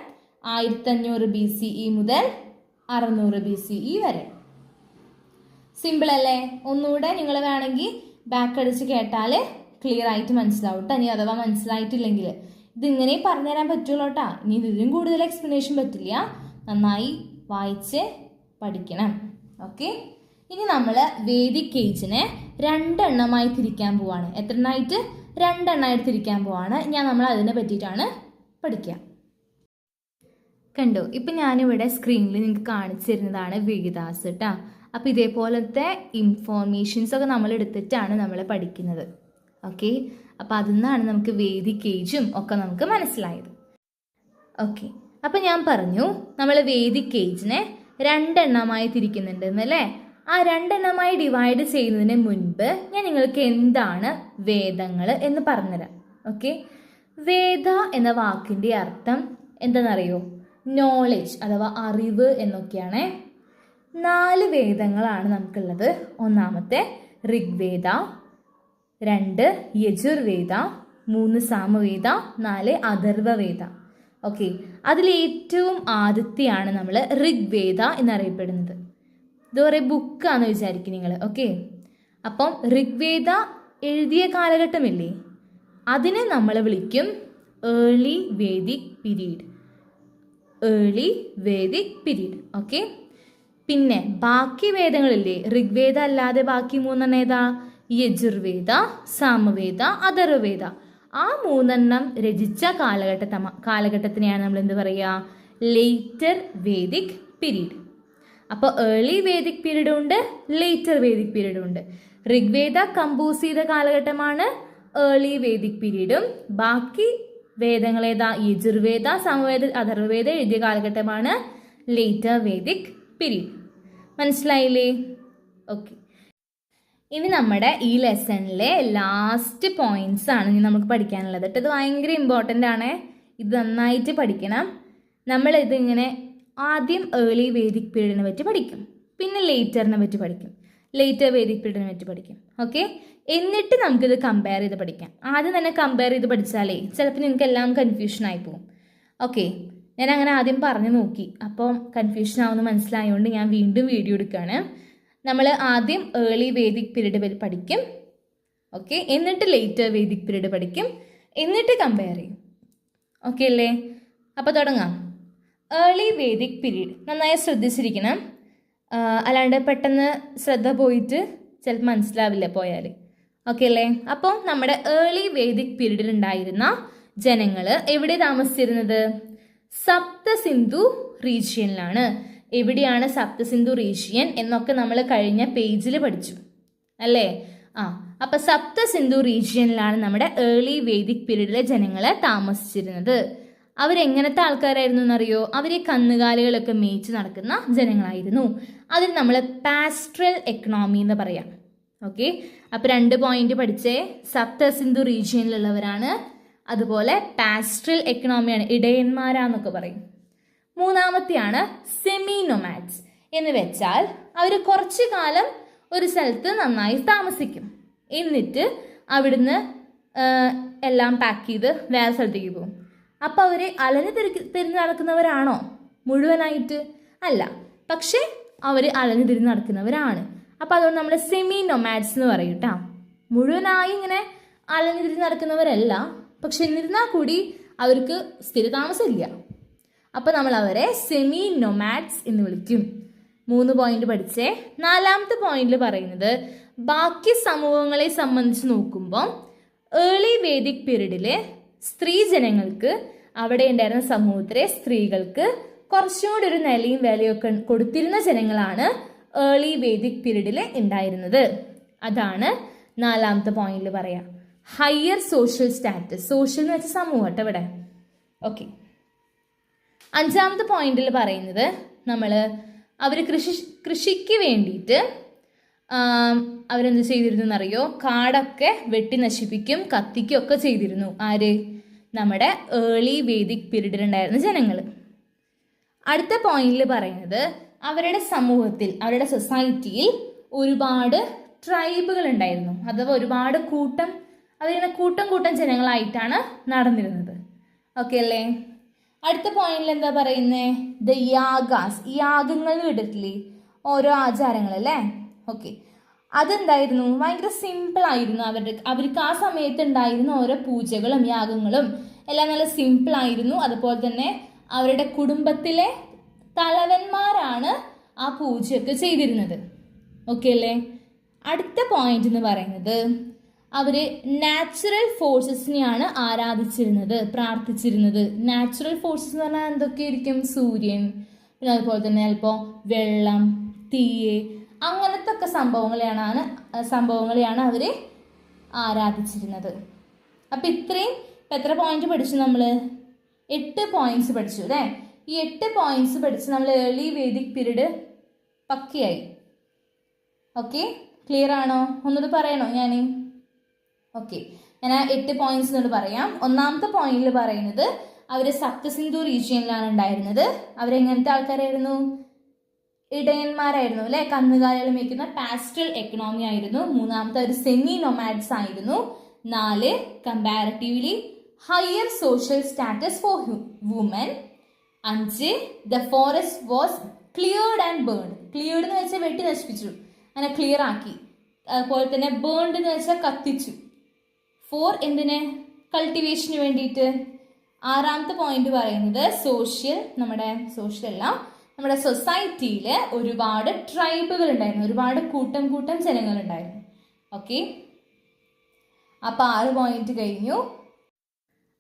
1500 BCE മുതൽ 600 BCE വരെ. സിമ്പിൾ അല്ലേ? ഒന്നുകൂടെ നിങ്ങൾ വേണമെങ്കിൽ ബാക്ക് അടിച്ച് കേട്ടാൽ ക്ലിയർ ആയിട്ട് മനസ്സിലാവും കേട്ടോ. ഇനി അഥവാ മനസ്സിലായിട്ടില്ലെങ്കിൽ ഇതിങ്ങനെ പറഞ്ഞുതരാൻ പറ്റുള്ളൂ കേട്ടോ. ഇനി ഇതിലും കൂടുതൽ എക്സ്പ്ലനേഷൻ പറ്റില്ല. നന്നായി വായിച്ച് പഠിക്കണം. ഓക്കെ, ഇനി നമ്മൾ വേദിക് ഏജിനെ 2 എണ്ണമായി തിരിക്കാൻ പോവാണ്. എത്ര എണ്ണമായിട്ട്? 2 എണ്ണമായിട്ട് തിരിക്കാൻ പോവാണ്. നമ്മൾ അതിനെ പറ്റിയിട്ടാണ് പഠിക്കുക. കണ്ടോ, ഇപ്പം ഞാനിവിടെ സ്ക്രീനിൽ നിങ്ങൾക്ക് കാണിച്ചു തരുന്നതാണ് വേദാസ് കേട്ടോ. അപ്പോൾ ഇതേപോലത്തെ ഇൻഫോർമേഷൻസ് ഒക്കെ നമ്മൾ എടുത്തിട്ടാണ് നമ്മൾ പഠിക്കുന്നത്. ഓക്കെ, അപ്പം അതിൽ നിന്നാണ് നമുക്ക് വേദിക് ഏജും ഒക്കെ നമുക്ക് മനസ്സിലായത്. ഓക്കെ, അപ്പം ഞാൻ പറഞ്ഞു നമ്മൾ വേദിക് ഏജിനെ 2 എണ്ണമായി തിരിക്കുന്നുണ്ട് എന്നല്ലേ. ആ 2 എണ്ണമായി ഡിവൈഡ് ചെയ്യുന്നതിന് മുൻപ് ഞാൻ നിങ്ങൾക്ക് എന്താണ് വേദങ്ങൾ എന്ന് പറഞ്ഞുതരാം. ഓക്കെ, വേദ എന്ന വാക്കിൻ്റെ അർത്ഥം എന്താണെന്നറിയോ? നോളജ് അഥവാ അറിവ് എന്നൊക്കെയാണ്. 4 വേദങ്ങളാണ് നമുക്കുള്ളത്. ഒന്നാമത്തെ ഋഗ്വേദ, 2 യജുർവേദ, 3 സാമവേദ, 4 അഥർവവേദ. ഓക്കെ, അതിലേറ്റവും ആദ്യത്തെയാണ് നമ്മൾ ഋഗ്വേദ എന്നറിയപ്പെടുന്നത്. ഇത് കുറേ ബുക്കാന്ന് വിചാരിക്കും നിങ്ങൾ. ഓക്കെ, അപ്പം ഋഗ്വേദ എഴുതിയ കാലഘട്ടമില്ലേ, അതിനെ നമ്മൾ വിളിക്കും early Vedic period. Early Vedic period. Okay, പിന്നെ ബാക്കി വേദങ്ങളില്ലേ, ഋഗ്വേദ അല്ലാതെ ബാക്കി 3 ഏതാ? യജുർവേദ, സാമവേദ, അഥർവവേദ. ആ 3 രചിച്ച കാലഘട്ടത്തിനെയാണ് നമ്മൾ എന്ത് പറയുക? Later Vedic period. അപ്പോൾ ഏർലി വേദിക് പീരീഡും ഉണ്ട്, ലേറ്റർ വേദിക് പീരീഡും ഉണ്ട്. ഋഗ്വേദ കമ്പോസ് ചെയ്ത കാലഘട്ടമാണ് ഏർലി വേദിക് പീരീഡും ബാക്കി വേദങ്ങൾ ഏതാ? യജുർവേദ, സാമവേദ, അഥർവവേദ എഴുതിയ കാലഘട്ടമാണ് ലേറ്റർ വേദിക് പീരീഡ്. മനസ്സിലായില്ലേ? ഓക്കെ, ഇനി നമ്മുടെ ഈ ലെസണിലെ ലാസ്റ്റ് പോയിന്റ്സ് ആണ് ഇനി നമുക്ക് പഠിക്കാനുള്ളത്. ഇത് ഭയങ്കര ഇമ്പോർട്ടൻ്റ് ആണ്, ഇത് നന്നായിട്ട് പഠിക്കണം. നമ്മളിതിങ്ങനെ ആദ്യം ഏർലി വേദിക് പീരീഡിനെ പറ്റി പഠിക്കും, പിന്നെ ലേറ്ററിനെ പറ്റി പഠിക്കും, ലേറ്റർ വേദിക് പീരീഡിനെ പറ്റി പഠിക്കും. ഓക്കെ, എന്നിട്ട് നമുക്കിത് കമ്പയർ ചെയ്ത് പഠിക്കാം. ആദ്യം തന്നെ കമ്പയർ ചെയ്ത് പഠിച്ചാലേ ചിലപ്പോൾ നിങ്ങൾക്ക് എല്ലാം കൺഫ്യൂഷൻ ആയി പോകും. ഓക്കെ, ഞാൻ അങ്ങനെ ആദ്യം പറഞ്ഞു നോക്കി, അപ്പം കൺഫ്യൂഷൻ ആവുമെന്ന് മനസ്സിലായതുകൊണ്ട് ഞാൻ വീണ്ടും വീഡിയോ എടുക്കുകയാണ്. നമ്മൾ ആദ്യം ഏർലി വേദിക് പീരീഡ് പഠിക്കും. ഓക്കെ, എന്നിട്ട് ലേറ്റർ വേദിക് പീരീഡ് പഠിക്കും, എന്നിട്ട് കമ്പയർ ചെയ്യും. ഓക്കെ അല്ലേ? അപ്പോൾ തുടങ്ങാം. ഏർലി വേദിക് പീരീഡ് നന്നായി ശ്രദ്ധിച്ചിരിക്കണം, അല്ലാണ്ട് പെട്ടെന്ന് ശ്രദ്ധ പോയിട്ട് ചിലപ്പോൾ മനസ്സിലാവില്ല പോയാൽ. ഓക്കെ അല്ലേ? അപ്പോൾ നമ്മുടെ ഏർലി വേദിക് പീരീഡിൽ ഉണ്ടായിരുന്ന ജനങ്ങൾ എവിടെ താമസിച്ചിരുന്നത്? സപ്തസിന്ധു റീജിയനിലാണ്. എവിടെയാണ് സപ്തസിന്ധു റീജിയൻ എന്നൊക്കെ നമ്മൾ കഴിഞ്ഞ പേജിൽ പഠിച്ചു അല്ലേ? അപ്പൊ സപ്തസിന്ധു റീജിയനിലാണ് നമ്മുടെ ഏർലി വേദിക് പീരീഡിലെ ജനങ്ങളെ താമസിച്ചിരുന്നത്. അവരെങ്ങനത്തെ ആൾക്കാരായിരുന്നു എന്നറിയോ? അവർ കന്നുകാലികളൊക്കെ മേയിച്ച് നടക്കുന്ന ജനങ്ങളായിരുന്നു. അതിൽ നമ്മൾ പാസ്റ്ററൽ എക്കണോമി എന്ന് പറയാം. ഓക്കെ, അപ്പോൾ 2 പോയിന്റ് പഠിച്ചേ. സപ്തസിന്ധു റീജിയനിലുള്ളവരാണ്, അതുപോലെ പാസ്റ്ററൽ എക്കണോമിയാണ്, ഇടയന്മാരാന്നൊക്കെ പറയും. മൂന്നാമത്തെയാണ് സെമി നൊമാഡ്സ് എന്ന് വെച്ചാൽ അവർ കുറച്ചു കാലം ഒരു സ്ഥലത്ത് നന്നായി താമസിക്കും, എന്നിട്ട് അവിടുന്ന് എല്ലാം പാക്ക് ചെയ്ത് വേറെ സ്ഥലത്തേക്ക് പോകും. അപ്പോൾ അവർ അലഞ്ഞു തിരിഞ്ഞ് നടക്കുന്നവരാണോ? മുഴുവനായിട്ട് അല്ല, പക്ഷേ അവർ അലഞ്ഞു തിരിഞ്ഞ് നടക്കുന്നവരാണ്. അപ്പോൾ അതുകൊണ്ട് നമ്മൾ സെമി നൊമാഡ്സ് എന്ന് പറയും കേട്ടോ. മുഴുവനായി ഇങ്ങനെ അലഞ്ഞു തിരിഞ്ഞ് നടക്കുന്നവരല്ല, പക്ഷെ എന്നിരുന്നാൽ കൂടി അവർക്ക് സ്ഥിരതാമസമില്ല. അപ്പോൾ നമ്മൾ അവരെ സെമി നൊമാഡ്സ് എന്ന് വിളിക്കും. 3 പോയിന്റ് പഠിച്ചേ. 4ാമത്തെ പോയിന്റിൽ പറയുന്നത് ബാക്കി സമൂഹങ്ങളെ സംബന്ധിച്ച് നോക്കുമ്പോൾ ഏർലി വേദിക് പീരീഡിലെ സ്ത്രീ ജനങ്ങൾക്ക്, അവിടെ ഉണ്ടായിരുന്ന സമൂഹത്തിലെ സ്ത്രീകൾക്ക് കുറച്ചുകൂടി ഒരു നിലയും വിലയൊക്കെ കൊടുത്തിരുന്ന ജനങ്ങളാണ് ഏർലി വേദിക് പീരീഡിൽ ഉണ്ടായിരുന്നത്. അതാണ് 4ാമത്തെ പോയിന്റിൽ പറയാം. ഹയർ സോഷ്യൽ സ്റ്റാറ്റസ്, സോഷ്യൽ എന്ന് വെച്ചാൽ സമൂഹം ഇവിടെ. ഓക്കെ, 5ാമത്തെ പോയിന്റിൽ പറയുന്നത് അവർ കൃഷിക്ക് വേണ്ടിയിട്ട് അവരെന്ത് ചെയ്തിരുന്നു എന്നറിയോ? കാടൊക്കെ വെട്ടി നശിപ്പിക്കും, കത്തിക്കുകയൊക്കെ ചെയ്തിരുന്നു. ആര്? നമ്മുടെ ഏർലി വേദിക് പീരീഡിലുണ്ടായിരുന്ന ജനങ്ങൾ. അടുത്ത പോയിന്റിൽ പറയുന്നത് അവരുടെ സമൂഹത്തിൽ, അവരുടെ സൊസൈറ്റിയിൽ ഒരുപാട് ട്രൈബുകൾ ഉണ്ടായിരുന്നു, അഥവാ ഒരുപാട് അവരിങ്ങനെ കൂട്ടം ജനങ്ങളായിട്ടാണ് നടന്നിരുന്നത്. ഓക്കെ അല്ലേ? അടുത്ത പോയിന്റിൽ എന്താ പറയുന്നത്? ദ യാഗാസ്, യാഗങ്ങൾ കേട്ടിട്ടില്ലേ? ഓരോ ആചാരങ്ങളല്ലേ? ഓക്കെ, അതെന്തായിരുന്നു? ഭയങ്കര സിമ്പിൾ ആയിരുന്നു. അവർക്ക് ആ സമയത്ത് ഉണ്ടായിരുന്ന ഓരോ പൂജകളും യാഗങ്ങളും എല്ലാം നല്ല സിമ്പിൾ ആയിരുന്നു. അതുപോലെ തന്നെ അവരുടെ കുടുംബത്തിലെ തലവന്മാരാണ് ആ പൂജയൊക്കെ ചെയ്തിരുന്നത്. ഓക്കെ അല്ലേ? അടുത്ത പോയിന്റ് എന്ന് പറയുന്നത് അവര് നാച്ചുറൽ ഫോഴ്സസിനെയാണ് ആരാധിച്ചിരുന്നത്, പ്രാർത്ഥിച്ചിരുന്നത്. നാച്ചുറൽ ഫോഴ്സസ് എന്ന് പറഞ്ഞാൽ എന്തൊക്കെയായിരിക്കും? സൂര്യൻ, പിന്നെ അതുപോലെ തന്നെ ചിലപ്പോൾ വെള്ളം, തീയ്, അങ്ങനത്തെ ഒക്കെ സംഭവങ്ങളെയാണ് അവർ ആരാധിച്ചിരുന്നത്. അപ്പം ഇത്രയും ഇപ്പം എത്ര പോയിന്റ് പഠിച്ചു നമ്മൾ? 8 പോയിന്റ്സ് പഠിച്ചു അല്ലേ? ഈ 8 പോയിന്റ്സ് പഠിച്ച് നമ്മൾ ഏർലി വേദിക് പീരീഡ് പക്കയായി. ഓക്കെ, ക്ലിയർ ആണോ? ഒന്നുകൂടി പറയണോ ഞാൻ? ഓക്കെ, ഞാൻ ആ 8 പോയിന്റ്സ് എന്നോട് പറയാം. ഒന്നാമത്തെ പോയിന്റിൽ പറയുന്നത് അവർ സപ്തസിന്ധു റീജിയനിലാണ് ഉണ്ടായിരുന്നത്. അവരെങ്ങനത്തെ ആൾക്കാരായിരുന്നു? ഇടയന്മാരായിരുന്നു അല്ലെ, കന്നുകാലികൾ മേയ്ക്കുന്ന പാസ്റ്റൽ എക്കണോമി ആയിരുന്നു. മൂന്നാമത്തെ ഒരു സെമി നൊമാഡ്സ് ആയിരുന്നു. 4 comparatively higher social status for women. 5 the forest was cleared and burned. Cleared എന്ന് വെച്ചാൽ വെട്ടി നശിപ്പിച്ചു, അങ്ങനെ ക്ലിയർ ആക്കി. അതുപോലെ തന്നെ ബേൺഡ് എന്ന് വെച്ചാൽ കത്തിച്ചു. 4 എന്തിന്? കൾട്ടിവേഷന് വേണ്ടിയിട്ട്. 6ാമത്തെ പോയിന്റ് പറയുന്നത് നമ്മുടെ സൊസൈറ്റിയിൽ ഒരുപാട് ട്രൈബുകൾ ഉണ്ടായിരുന്നു, ഒരുപാട് കൂട്ടം ജനങ്ങൾ ഉണ്ടായിരുന്നു. ഓക്കെ, അപ്പോൾ 6 പോയിന്റ് കഴിഞ്ഞു.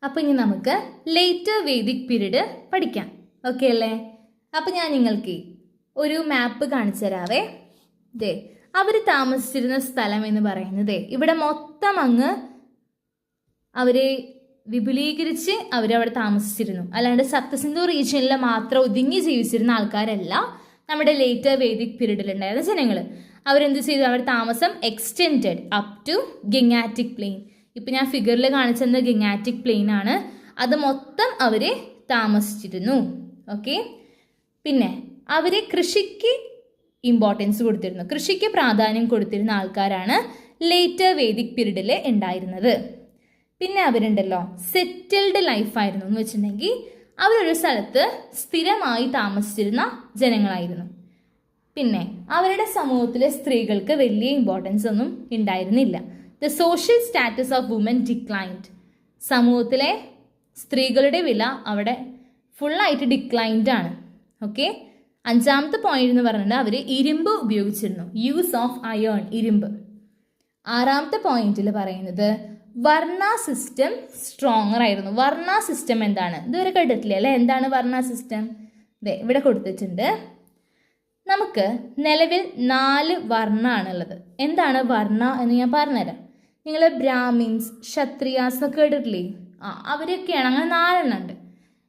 അപ്പോൾ ഇനി നമുക്ക് ലേറ്റർ വേദിക് പീരീഡ് പഠിക്കാം. ഓക്കെ അല്ലേ? അപ്പോൾ ഞാൻ നിങ്ങൾക്ക് ഒരു മാപ്പ് കാണിച്ചു തരാവേ. ദേ, അവർ താമസിച്ചിരുന്ന സ്ഥലം എന്ന് പറയുന്നത് ഇവിടെ മൊത്തം അങ്ങ് അവരെ വിപുലീകരിച്ച് അവരവിടെ താമസിച്ചിരുന്നു. അല്ലാണ്ട് സപ്തസിന്ധു റീജിയനിൽ മാത്രം ഒതുങ്ങി ജീവിച്ചിരുന്ന ആൾക്കാരല്ല നമ്മുടെ ലേറ്റർ വേദിക് പീരീഡിലുണ്ടായിരുന്ന ജനങ്ങൾ. അവരെന്ത് ചെയ്തു? അവർ താമസം extended up to Gangetic plain. ഇപ്പം ഞാൻ ഫിഗറിൽ കാണിച്ചത് ഗംഗാറ്റിക് പ്ലെയിൻ ആണ്. അത് മൊത്തം അവർ താമസിച്ചിരുന്നു. ഓക്കെ, പിന്നെ അവർ കൃഷിക്ക് ഇമ്പോർട്ടൻസ് കൊടുത്തിരുന്നു, കൃഷിക്ക് പ്രാധാന്യം കൊടുത്തിരുന്ന ആൾക്കാരാണ് ലേറ്റർ വേദിക് പീരീഡിൽ ഉണ്ടായിരുന്നത്. പിന്നെ അവരുണ്ടല്ലോ സെറ്റിൽഡ് ലൈഫായിരുന്നു എന്ന് വെച്ചിട്ടുണ്ടെങ്കിൽ അവരൊരു സ്ഥലത്ത് സ്ഥിരമായി താമസിച്ചിരുന്ന ജനങ്ങളായിരുന്നു. പിന്നെ അവരുടെ സമൂഹത്തിലെ സ്ത്രീകൾക്ക് വലിയ ഇമ്പോർട്ടൻസ് ഒന്നും ഉണ്ടായിരുന്നില്ല. The social status of women declined. സമൂഹത്തിലെ സ്ത്രീകളുടെ വില അവിടെ ഫുള്ളായിട്ട് ഡിക്ലൈൻഡ് ആണ്. ഓക്കെ, 5ാമത്തെ പോയിന്റ് എന്ന് പറഞ്ഞാൽ അവർ ഇരുമ്പ് ഉപയോഗിച്ചിരുന്നു, യൂസ് ഓഫ് അയേൺ, ഇരുമ്പ്. 6ാമത്തെ പോയിന്റിൽ പറയുന്നത് വർണ്ണ സിസ്റ്റം സ്ട്രോങ്ങർ ആയിരുന്നു. വർണ്ണ സിസ്റ്റം എന്താണ്? ഇതുവരെ കേട്ടിട്ടില്ല അല്ലേ? എന്താണ് വർണ്ണ സിസ്റ്റം? ഇവിടെ കൊടുത്തിട്ടുണ്ട്. നമുക്ക് നിലവിൽ 4 വർണ്ണാണുള്ളത്. എന്താണ് വർണ്ണ എന്ന് ഞാൻ പറഞ്ഞുതരാം. നിങ്ങൾ ബ്രാഹ്മിൻസ്, ക്ഷത്രിയാസ് എന്നൊക്കെ കേട്ടിട്ടില്ലേ? അവരൊക്കെയാണ്. അങ്ങനെ 4 എണ്ണം ഉണ്ട്.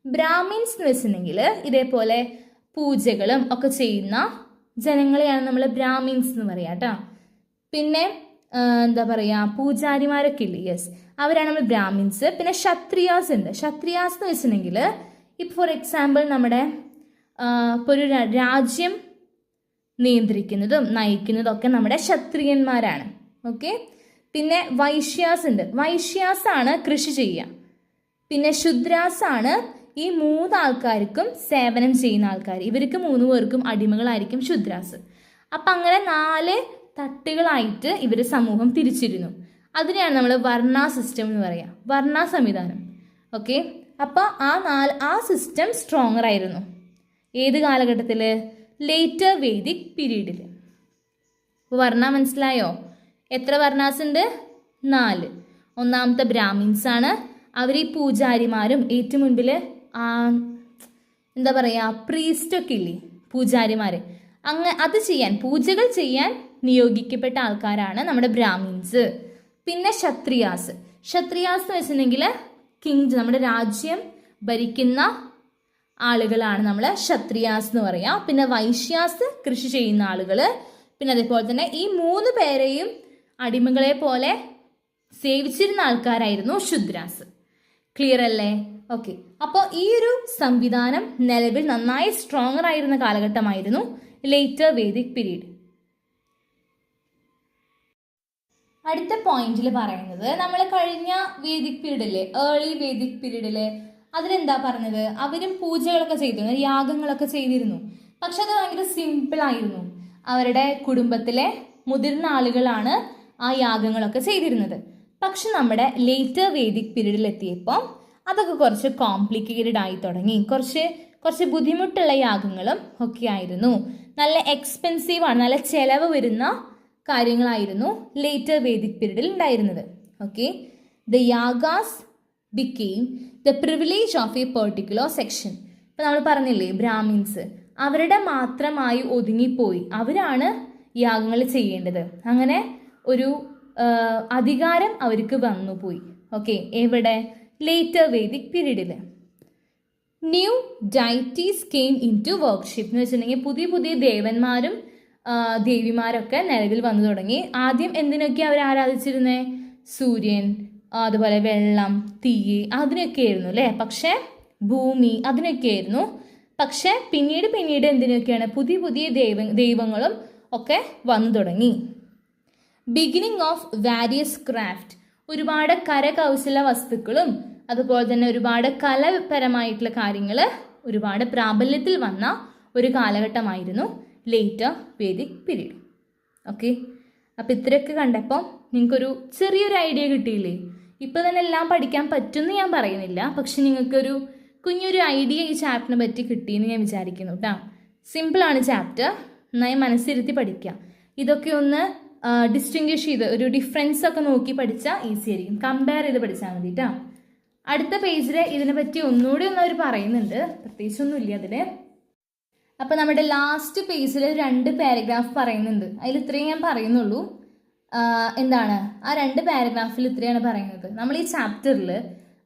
ബ്രാഹ്മിൻസ് എന്ന് വെച്ചിട്ടുണ്ടെങ്കിൽ ഇതേപോലെ പൂജകളും ഒക്കെ ചെയ്യുന്ന ജനങ്ങളെയാണ് നമ്മൾ ബ്രാഹ്മിൻസ് എന്ന് പറയാം കേട്ടോ. പിന്നെ എന്താ പറയുക, പൂജാരിമാരൊക്കെ ഇല്ലേ? യെസ്, അവരാണ് നമ്മൾ ബ്രാഹ്മിൻസ്. പിന്നെ ക്ഷത്രിയാസ് ഉണ്ട്. ക്ഷത്രിയാസ് എന്ന് വെച്ചിട്ടുണ്ടെങ്കിൽ ഇപ്പോൾ ഫോർ എക്സാമ്പിൾ നമ്മുടെ ഇപ്പോൾ ഒരു രാജ്യം നിയന്ത്രിക്കുന്നതും നയിക്കുന്നതും ഒക്കെ നമ്മുടെ ക്ഷത്രിയന്മാരാണ്. ഓക്കെ, പിന്നെ വൈശ്യാസ് ഉണ്ട്. വൈശ്യാസ് ആണ് കൃഷി ചെയ്യുക. പിന്നെ ശുദ്രാസ് ആണ് ഈ 3 ആൾക്കാർക്കും സേവനം ചെയ്യുന്ന ആൾക്കാർ. ഇവർക്ക് 3 പേർക്കും അടിമകളായിരിക്കും ശുദ്രാസ്. അപ്പം അങ്ങനെ 4 തട്ടുകളായിട്ട് ഇവർ സമൂഹം തിരിച്ചിരുന്നു. അതിനെയാണ് നമ്മൾ വർണ്ണ സിസ്റ്റം എന്ന് പറയുക, വർണ്ണ സംവിധാനം. ഓക്കെ, അപ്പോൾ ആ സിസ്റ്റം സ്ട്രോങ്ങർ ആയിരുന്നു. ഏത് കാലഘട്ടത്തിൽ? ലേറ്റർ വേദിക് പീരീഡിൽ. അപ്പോൾ വർണ്ണ മനസ്സിലായോ? എത്ര വർണ്ണാസ് ഉണ്ട്? 4. ഒന്നാമത്തെ ബ്രാഹ്മിൻസ് ആണ്. അവർ ഈ പൂജാരിമാരും ഏറ്റവും മുൻപിൽ എന്താ പറയുക, പ്രീസ്റ്റൊക്കെ ഇല്ലേ, പൂജാരിമാർ, അത് ചെയ്യാൻ, പൂജകൾ ചെയ്യാൻ നിയോഗിക്കപ്പെട്ട ആൾക്കാരാണ് നമ്മുടെ ബ്രാഹ്മിൻസ്. പിന്നെ ക്ഷത്രിയാസ്. ക്ഷത്രിയാസ് എന്ന് വെച്ചിട്ടുണ്ടെങ്കിൽ കിങ്, നമ്മുടെ രാജ്യം ഭരിക്കുന്ന ആളുകളാണ് നമ്മൾ ക്ഷത്രിയാസ് എന്ന് പറയാം. പിന്നെ വൈശ്യാസ് കൃഷി ചെയ്യുന്ന ആളുകൾ. പിന്നെ അതേപോലെ തന്നെ ഈ 3 പേരെയും അടിമകളെ പോലെ സേവിച്ചിരുന്ന ആൾക്കാരായിരുന്നു ശുദ്രാസ്. ക്ലിയർ അല്ലേ? ഓക്കെ, അപ്പോൾ ഈ ഒരു സംവിധാനം നിലവിൽ നന്നായി സ്ട്രോങ്ങർ ആയിരുന്ന കാലഘട്ടമായിരുന്നു ലേറ്റർ വേദിക് പീരീഡ്. അടുത്ത പോയിന്റിൽ പറയുന്നത് നമ്മൾ കഴിഞ്ഞ വേദിക് പീരീഡിലെ ഏർലി വേദിക് പീരീഡില് അതിലെന്താ പറഞ്ഞത്? അവരും പൂജകളൊക്കെ ചെയ്തിരുന്നു, യാഗങ്ങളൊക്കെ ചെയ്തിരുന്നു. പക്ഷെ അത് ഭയങ്കര സിമ്പിൾ ആയിരുന്നു. അവരുടെ കുടുംബത്തിലെ മുതിർന്ന ആളുകളാണ് ആ യാഗങ്ങളൊക്കെ ചെയ്തിരുന്നത്. പക്ഷെ നമ്മുടെ ലേറ്റർ വേദിക് പീരീഡിൽ എത്തിയപ്പോൾ അതൊക്കെ കുറച്ച് കോംപ്ലിക്കേറ്റഡ് ആയി തുടങ്ങി. കുറച്ച് ബുദ്ധിമുട്ടുള്ള യാഗങ്ങളും ഒക്കെ ആയിരുന്നു. നല്ല എക്സ്പെൻസീവാണ്, നല്ല ചിലവ് വരുന്ന കാര്യങ്ങളായിരുന്നു ലേറ്റർ വേദിക് പീരീഡിൽ ഉണ്ടായിരുന്നത്. Okay, the yagas became the privilege of A particular section. ഇപ്പം നമ്മൾ പറഞ്ഞില്ലേ, ബ്രാഹ്മിൻസ് അവരുടെ മാത്രമായി ഒതുങ്ങിപ്പോയി, അവരാണ് യാഗങ്ങൾ ചെയ്യേണ്ടത്. അങ്ങനെ ഒരു അധികാരം അവർക്ക് വന്നു പോയി. ഓക്കെ, എവിടെ? ലേറ്റർ വേദിക് പീരീഡിൽ. New deities came into worship എന്ന് വെച്ചിട്ടുണ്ടെങ്കിൽ പുതിയ പുതിയ ദേവന്മാരും ദേവിമാരൊക്കെ നിലവിൽ വന്നു തുടങ്ങി. ആദ്യം എന്തിനൊക്കെ അവർ ആരാധിച്ചിരുന്നേ? സൂര്യൻ, അതുപോലെ വെള്ളം, തീ, അതിനൊക്കെ ആയിരുന്നു അല്ലേ? പക്ഷേ ഭൂമി, അതിനൊക്കെ ആയിരുന്നു. പക്ഷെ പിന്നീട് എന്തിനൊക്കെയാണ്? പുതിയ പുതിയ ദൈവങ്ങളും ഒക്കെ വന്നു തുടങ്ങി. ബിഗിനിങ് ഓഫ് വാരിയസ് ക്രാഫ്റ്റ്, ഒരുപാട് കരകൗശല വസ്തുക്കളും അതുപോലെ തന്നെ ഒരുപാട് കലാപരമായിട്ടുള്ള കാര്യങ്ങൾ ഒരുപാട് പ്രാബല്യത്തിൽ വന്ന ഒരു കാലഘട്ടമായിരുന്നു ലേറ്റർ വേദിക് പീരീഡ്. ഓക്കെ, അപ്പോൾ ഇത്രയൊക്കെ കണ്ടപ്പോൾ നിങ്ങൾക്കൊരു ചെറിയൊരു ഐഡിയ കിട്ടിയില്ലേ? ഇപ്പോൾ തന്നെ എല്ലാം പഠിക്കാൻ പറ്റുമെന്ന് ഞാൻ പറയുന്നില്ല, പക്ഷെ നിങ്ങൾക്കൊരു കുഞ്ഞൊരു ഐഡിയ ഈ ചാപ്റ്ററിനെ പറ്റി കിട്ടിയെന്ന് ഞാൻ വിചാരിക്കുന്നു കേട്ടോ. സിമ്പിളാണ് ചാപ്റ്റർ, നന്നായി മനസ്സിരുത്തി പഠിക്കുക. ഇതൊക്കെ ഒന്ന് ഡിസ്റ്റിങ്വിഷ് ചെയ്ത് ഒരു ഡിഫറൻസ് ഒക്കെ നോക്കി പഠിച്ചാൽ ഈസി ആയിരിക്കും. കമ്പയർ ചെയ്ത് പഠിച്ചാൽ മതി കേട്ടോ. അടുത്ത പേജിൽ ഇതിനെ പറ്റി ഒന്നുകൂടി അവർ പറയുന്നുണ്ട്, പ്രത്യേകിച്ചൊന്നുമില്ല അതിൽ. അപ്പോൾ നമ്മുടെ ലാസ്റ്റ് പേജിൽ 2 പാരഗ്രാഫ് പറയുന്നുണ്ട്. അതിൽ ഇത്രയും ഞാൻ പറയുന്നുള്ളൂ. എന്താണ് ആ 2 പാരഗ്രാഫിൽ ഇത്രയാണ് പറയുന്നത്. നമ്മൾ ഈ ചാപ്റ്ററിൽ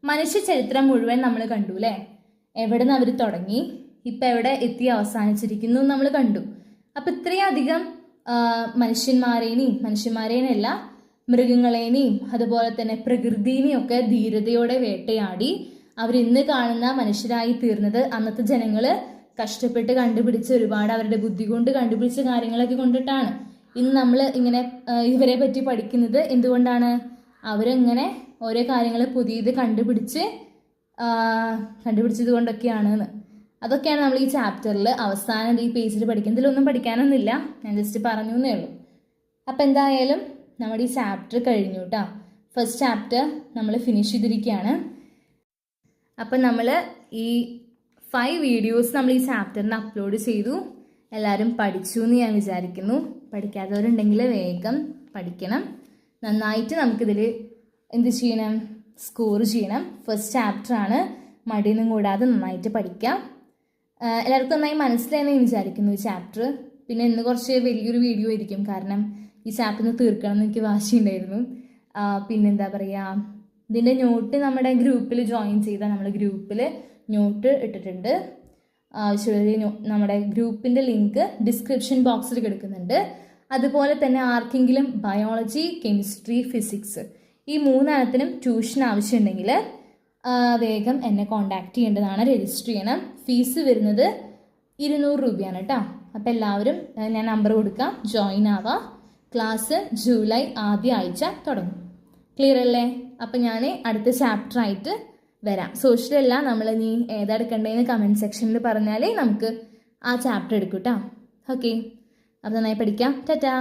മനുഷ്യ ചരിത്രം മുഴുവൻ നമ്മൾ കണ്ടു അല്ലേ? എവിടെ നിന്ന് അവർ തുടങ്ങി, ഇപ്പം എവിടെ എത്തി അവസാനിച്ചിരിക്കുന്നു നമ്മൾ കണ്ടു. അപ്പം ഇത്രയും അധികം മനുഷ്യന്മാരേനെയല്ല മൃഗങ്ങളേനെയും അതുപോലെ തന്നെ പ്രകൃതിനെയും ഒക്കെ ധീരതയോടെ വേട്ടയാടി അവരിന്ന് കാണുന്ന മനുഷ്യരായി തീർന്നത് അന്നത്തെ ജനങ്ങൾ കഷ്ടപ്പെട്ട് കണ്ടുപിടിച്ച് ഒരുപാട് അവരുടെ ബുദ്ധി കൊണ്ട് കണ്ടുപിടിച്ച കാര്യങ്ങളൊക്കെ കൊണ്ടിട്ടാണ്. ഇന്ന് നമ്മൾ ഇങ്ങനെ ഇവരെ പറ്റി പഠിക്കുന്നത് എന്തുകൊണ്ടാണ്? അവരെങ്ങനെ ഓരോ കാര്യങ്ങൾ പുതിയത് കണ്ടുപിടിച്ചത് കൊണ്ടൊക്കെയാണ്. അതൊക്കെയാണ് നമ്മൾ ഈ ചാപ്റ്ററിൽ അവസാനം ഈ പേജിൽ പഠിക്കുന്നത്. ഇതിലൊന്നും പഠിക്കാനൊന്നുമില്ല, ഞാൻ ജസ്റ്റ് പറഞ്ഞു എന്നേ ഉള്ളൂ. അപ്പം എന്തായാലും നമ്മുടെ ഈ ചാപ്റ്റർ കഴിഞ്ഞു കേട്ടോ. ഫസ്റ്റ് ചാപ്റ്റർ നമ്മൾ ഫിനിഷ് ചെയ്തിരിക്കുകയാണ്. അപ്പം നമ്മൾ ഈ 5 വീഡിയോസ് നമ്മൾ ഈ ചാപ്റ്ററിന് അപ്ലോഡ് ചെയ്തു. എല്ലാവരും പഠിച്ചു എന്ന് ഞാൻ വിചാരിക്കുന്നു. പഠിക്കാത്തവരുണ്ടെങ്കിൽ വേഗം പഠിക്കണം. നന്നായിട്ട് നമുക്കിതിൽ എന്ത് ചെയ്യണം? സ്കോർ ചെയ്യണം. ഫസ്റ്റ് ചാപ്റ്ററാണ്, മടിയൊന്നും കൂടാതെ നന്നായിട്ട് പഠിക്കാം. എല്ലാവർക്കും നന്നായി മനസ്സിലായെന്ന് ഞാൻ വിചാരിക്കുന്നു ഈ ചാപ്റ്റർ. പിന്നെ ഇന്ന് കുറച്ച് വലിയൊരു വീഡിയോ ആയിരിക്കും, കാരണം ഈ ചാപ്റ്ററിന് തീർക്കണം എന്ന് എനിക്ക് വാശിയുണ്ടായിരുന്നു. പിന്നെന്താ പറയുക, ഇതിൻ്റെ നോട്ട് നമ്മുടെ ഗ്രൂപ്പിൽ ജോയിൻ ചെയ്താൽ നമ്മൾ ഗ്രൂപ്പിൽ നോട്ട് ഇട്ടിട്ടുണ്ട്. ആവശ്യമുള്ള നമ്മുടെ ഗ്രൂപ്പിൻ്റെ ലിങ്ക് ഡിസ്ക്രിപ്ഷൻ ബോക്സിൽ കിടക്കുന്നുണ്ട്. അതുപോലെ തന്നെ ആർക്കെങ്കിലും ബയോളജി, കെമിസ്ട്രി, ഫിസിക്സ് ഈ 3 ഇനത്തിനും ട്യൂഷൻ ആവശ്യമുണ്ടെങ്കിൽ വേഗം എന്നെ കോൺടാക്റ്റ് ചെയ്യേണ്ടതാണ്. രജിസ്റ്റർ ചെയ്യണം. ഫീസ് വരുന്നത് 200 രൂപയാണ് കേട്ടോ. അപ്പോൾ എല്ലാവരും ഞാൻ നമ്പർ കൊടുക്കാം, ജോയിൻ ആവാം. ക്ലാസ് ജൂലൈ ആദ്യ ആഴ്ച തുടങ്ങും. ക്ലിയർ അല്ലേ? അപ്പം ഞാൻ അടുത്ത ചാപ്റ്റർ ആയിട്ട് വരാം. സോഷ്യലല്ല, നമ്മൾ ഇനി ഏതെടുക്കണ്ടേന്ന് കമൻറ്റ് സെക്ഷനിൽ പറഞ്ഞാലേ നമുക്ക് ആ ചാപ്റ്റർ എടുക്കും കേട്ടോ. ഓക്കെ, അപ്പോൾ നന്നായി പഠിക്കാം. ടാറ്റാ.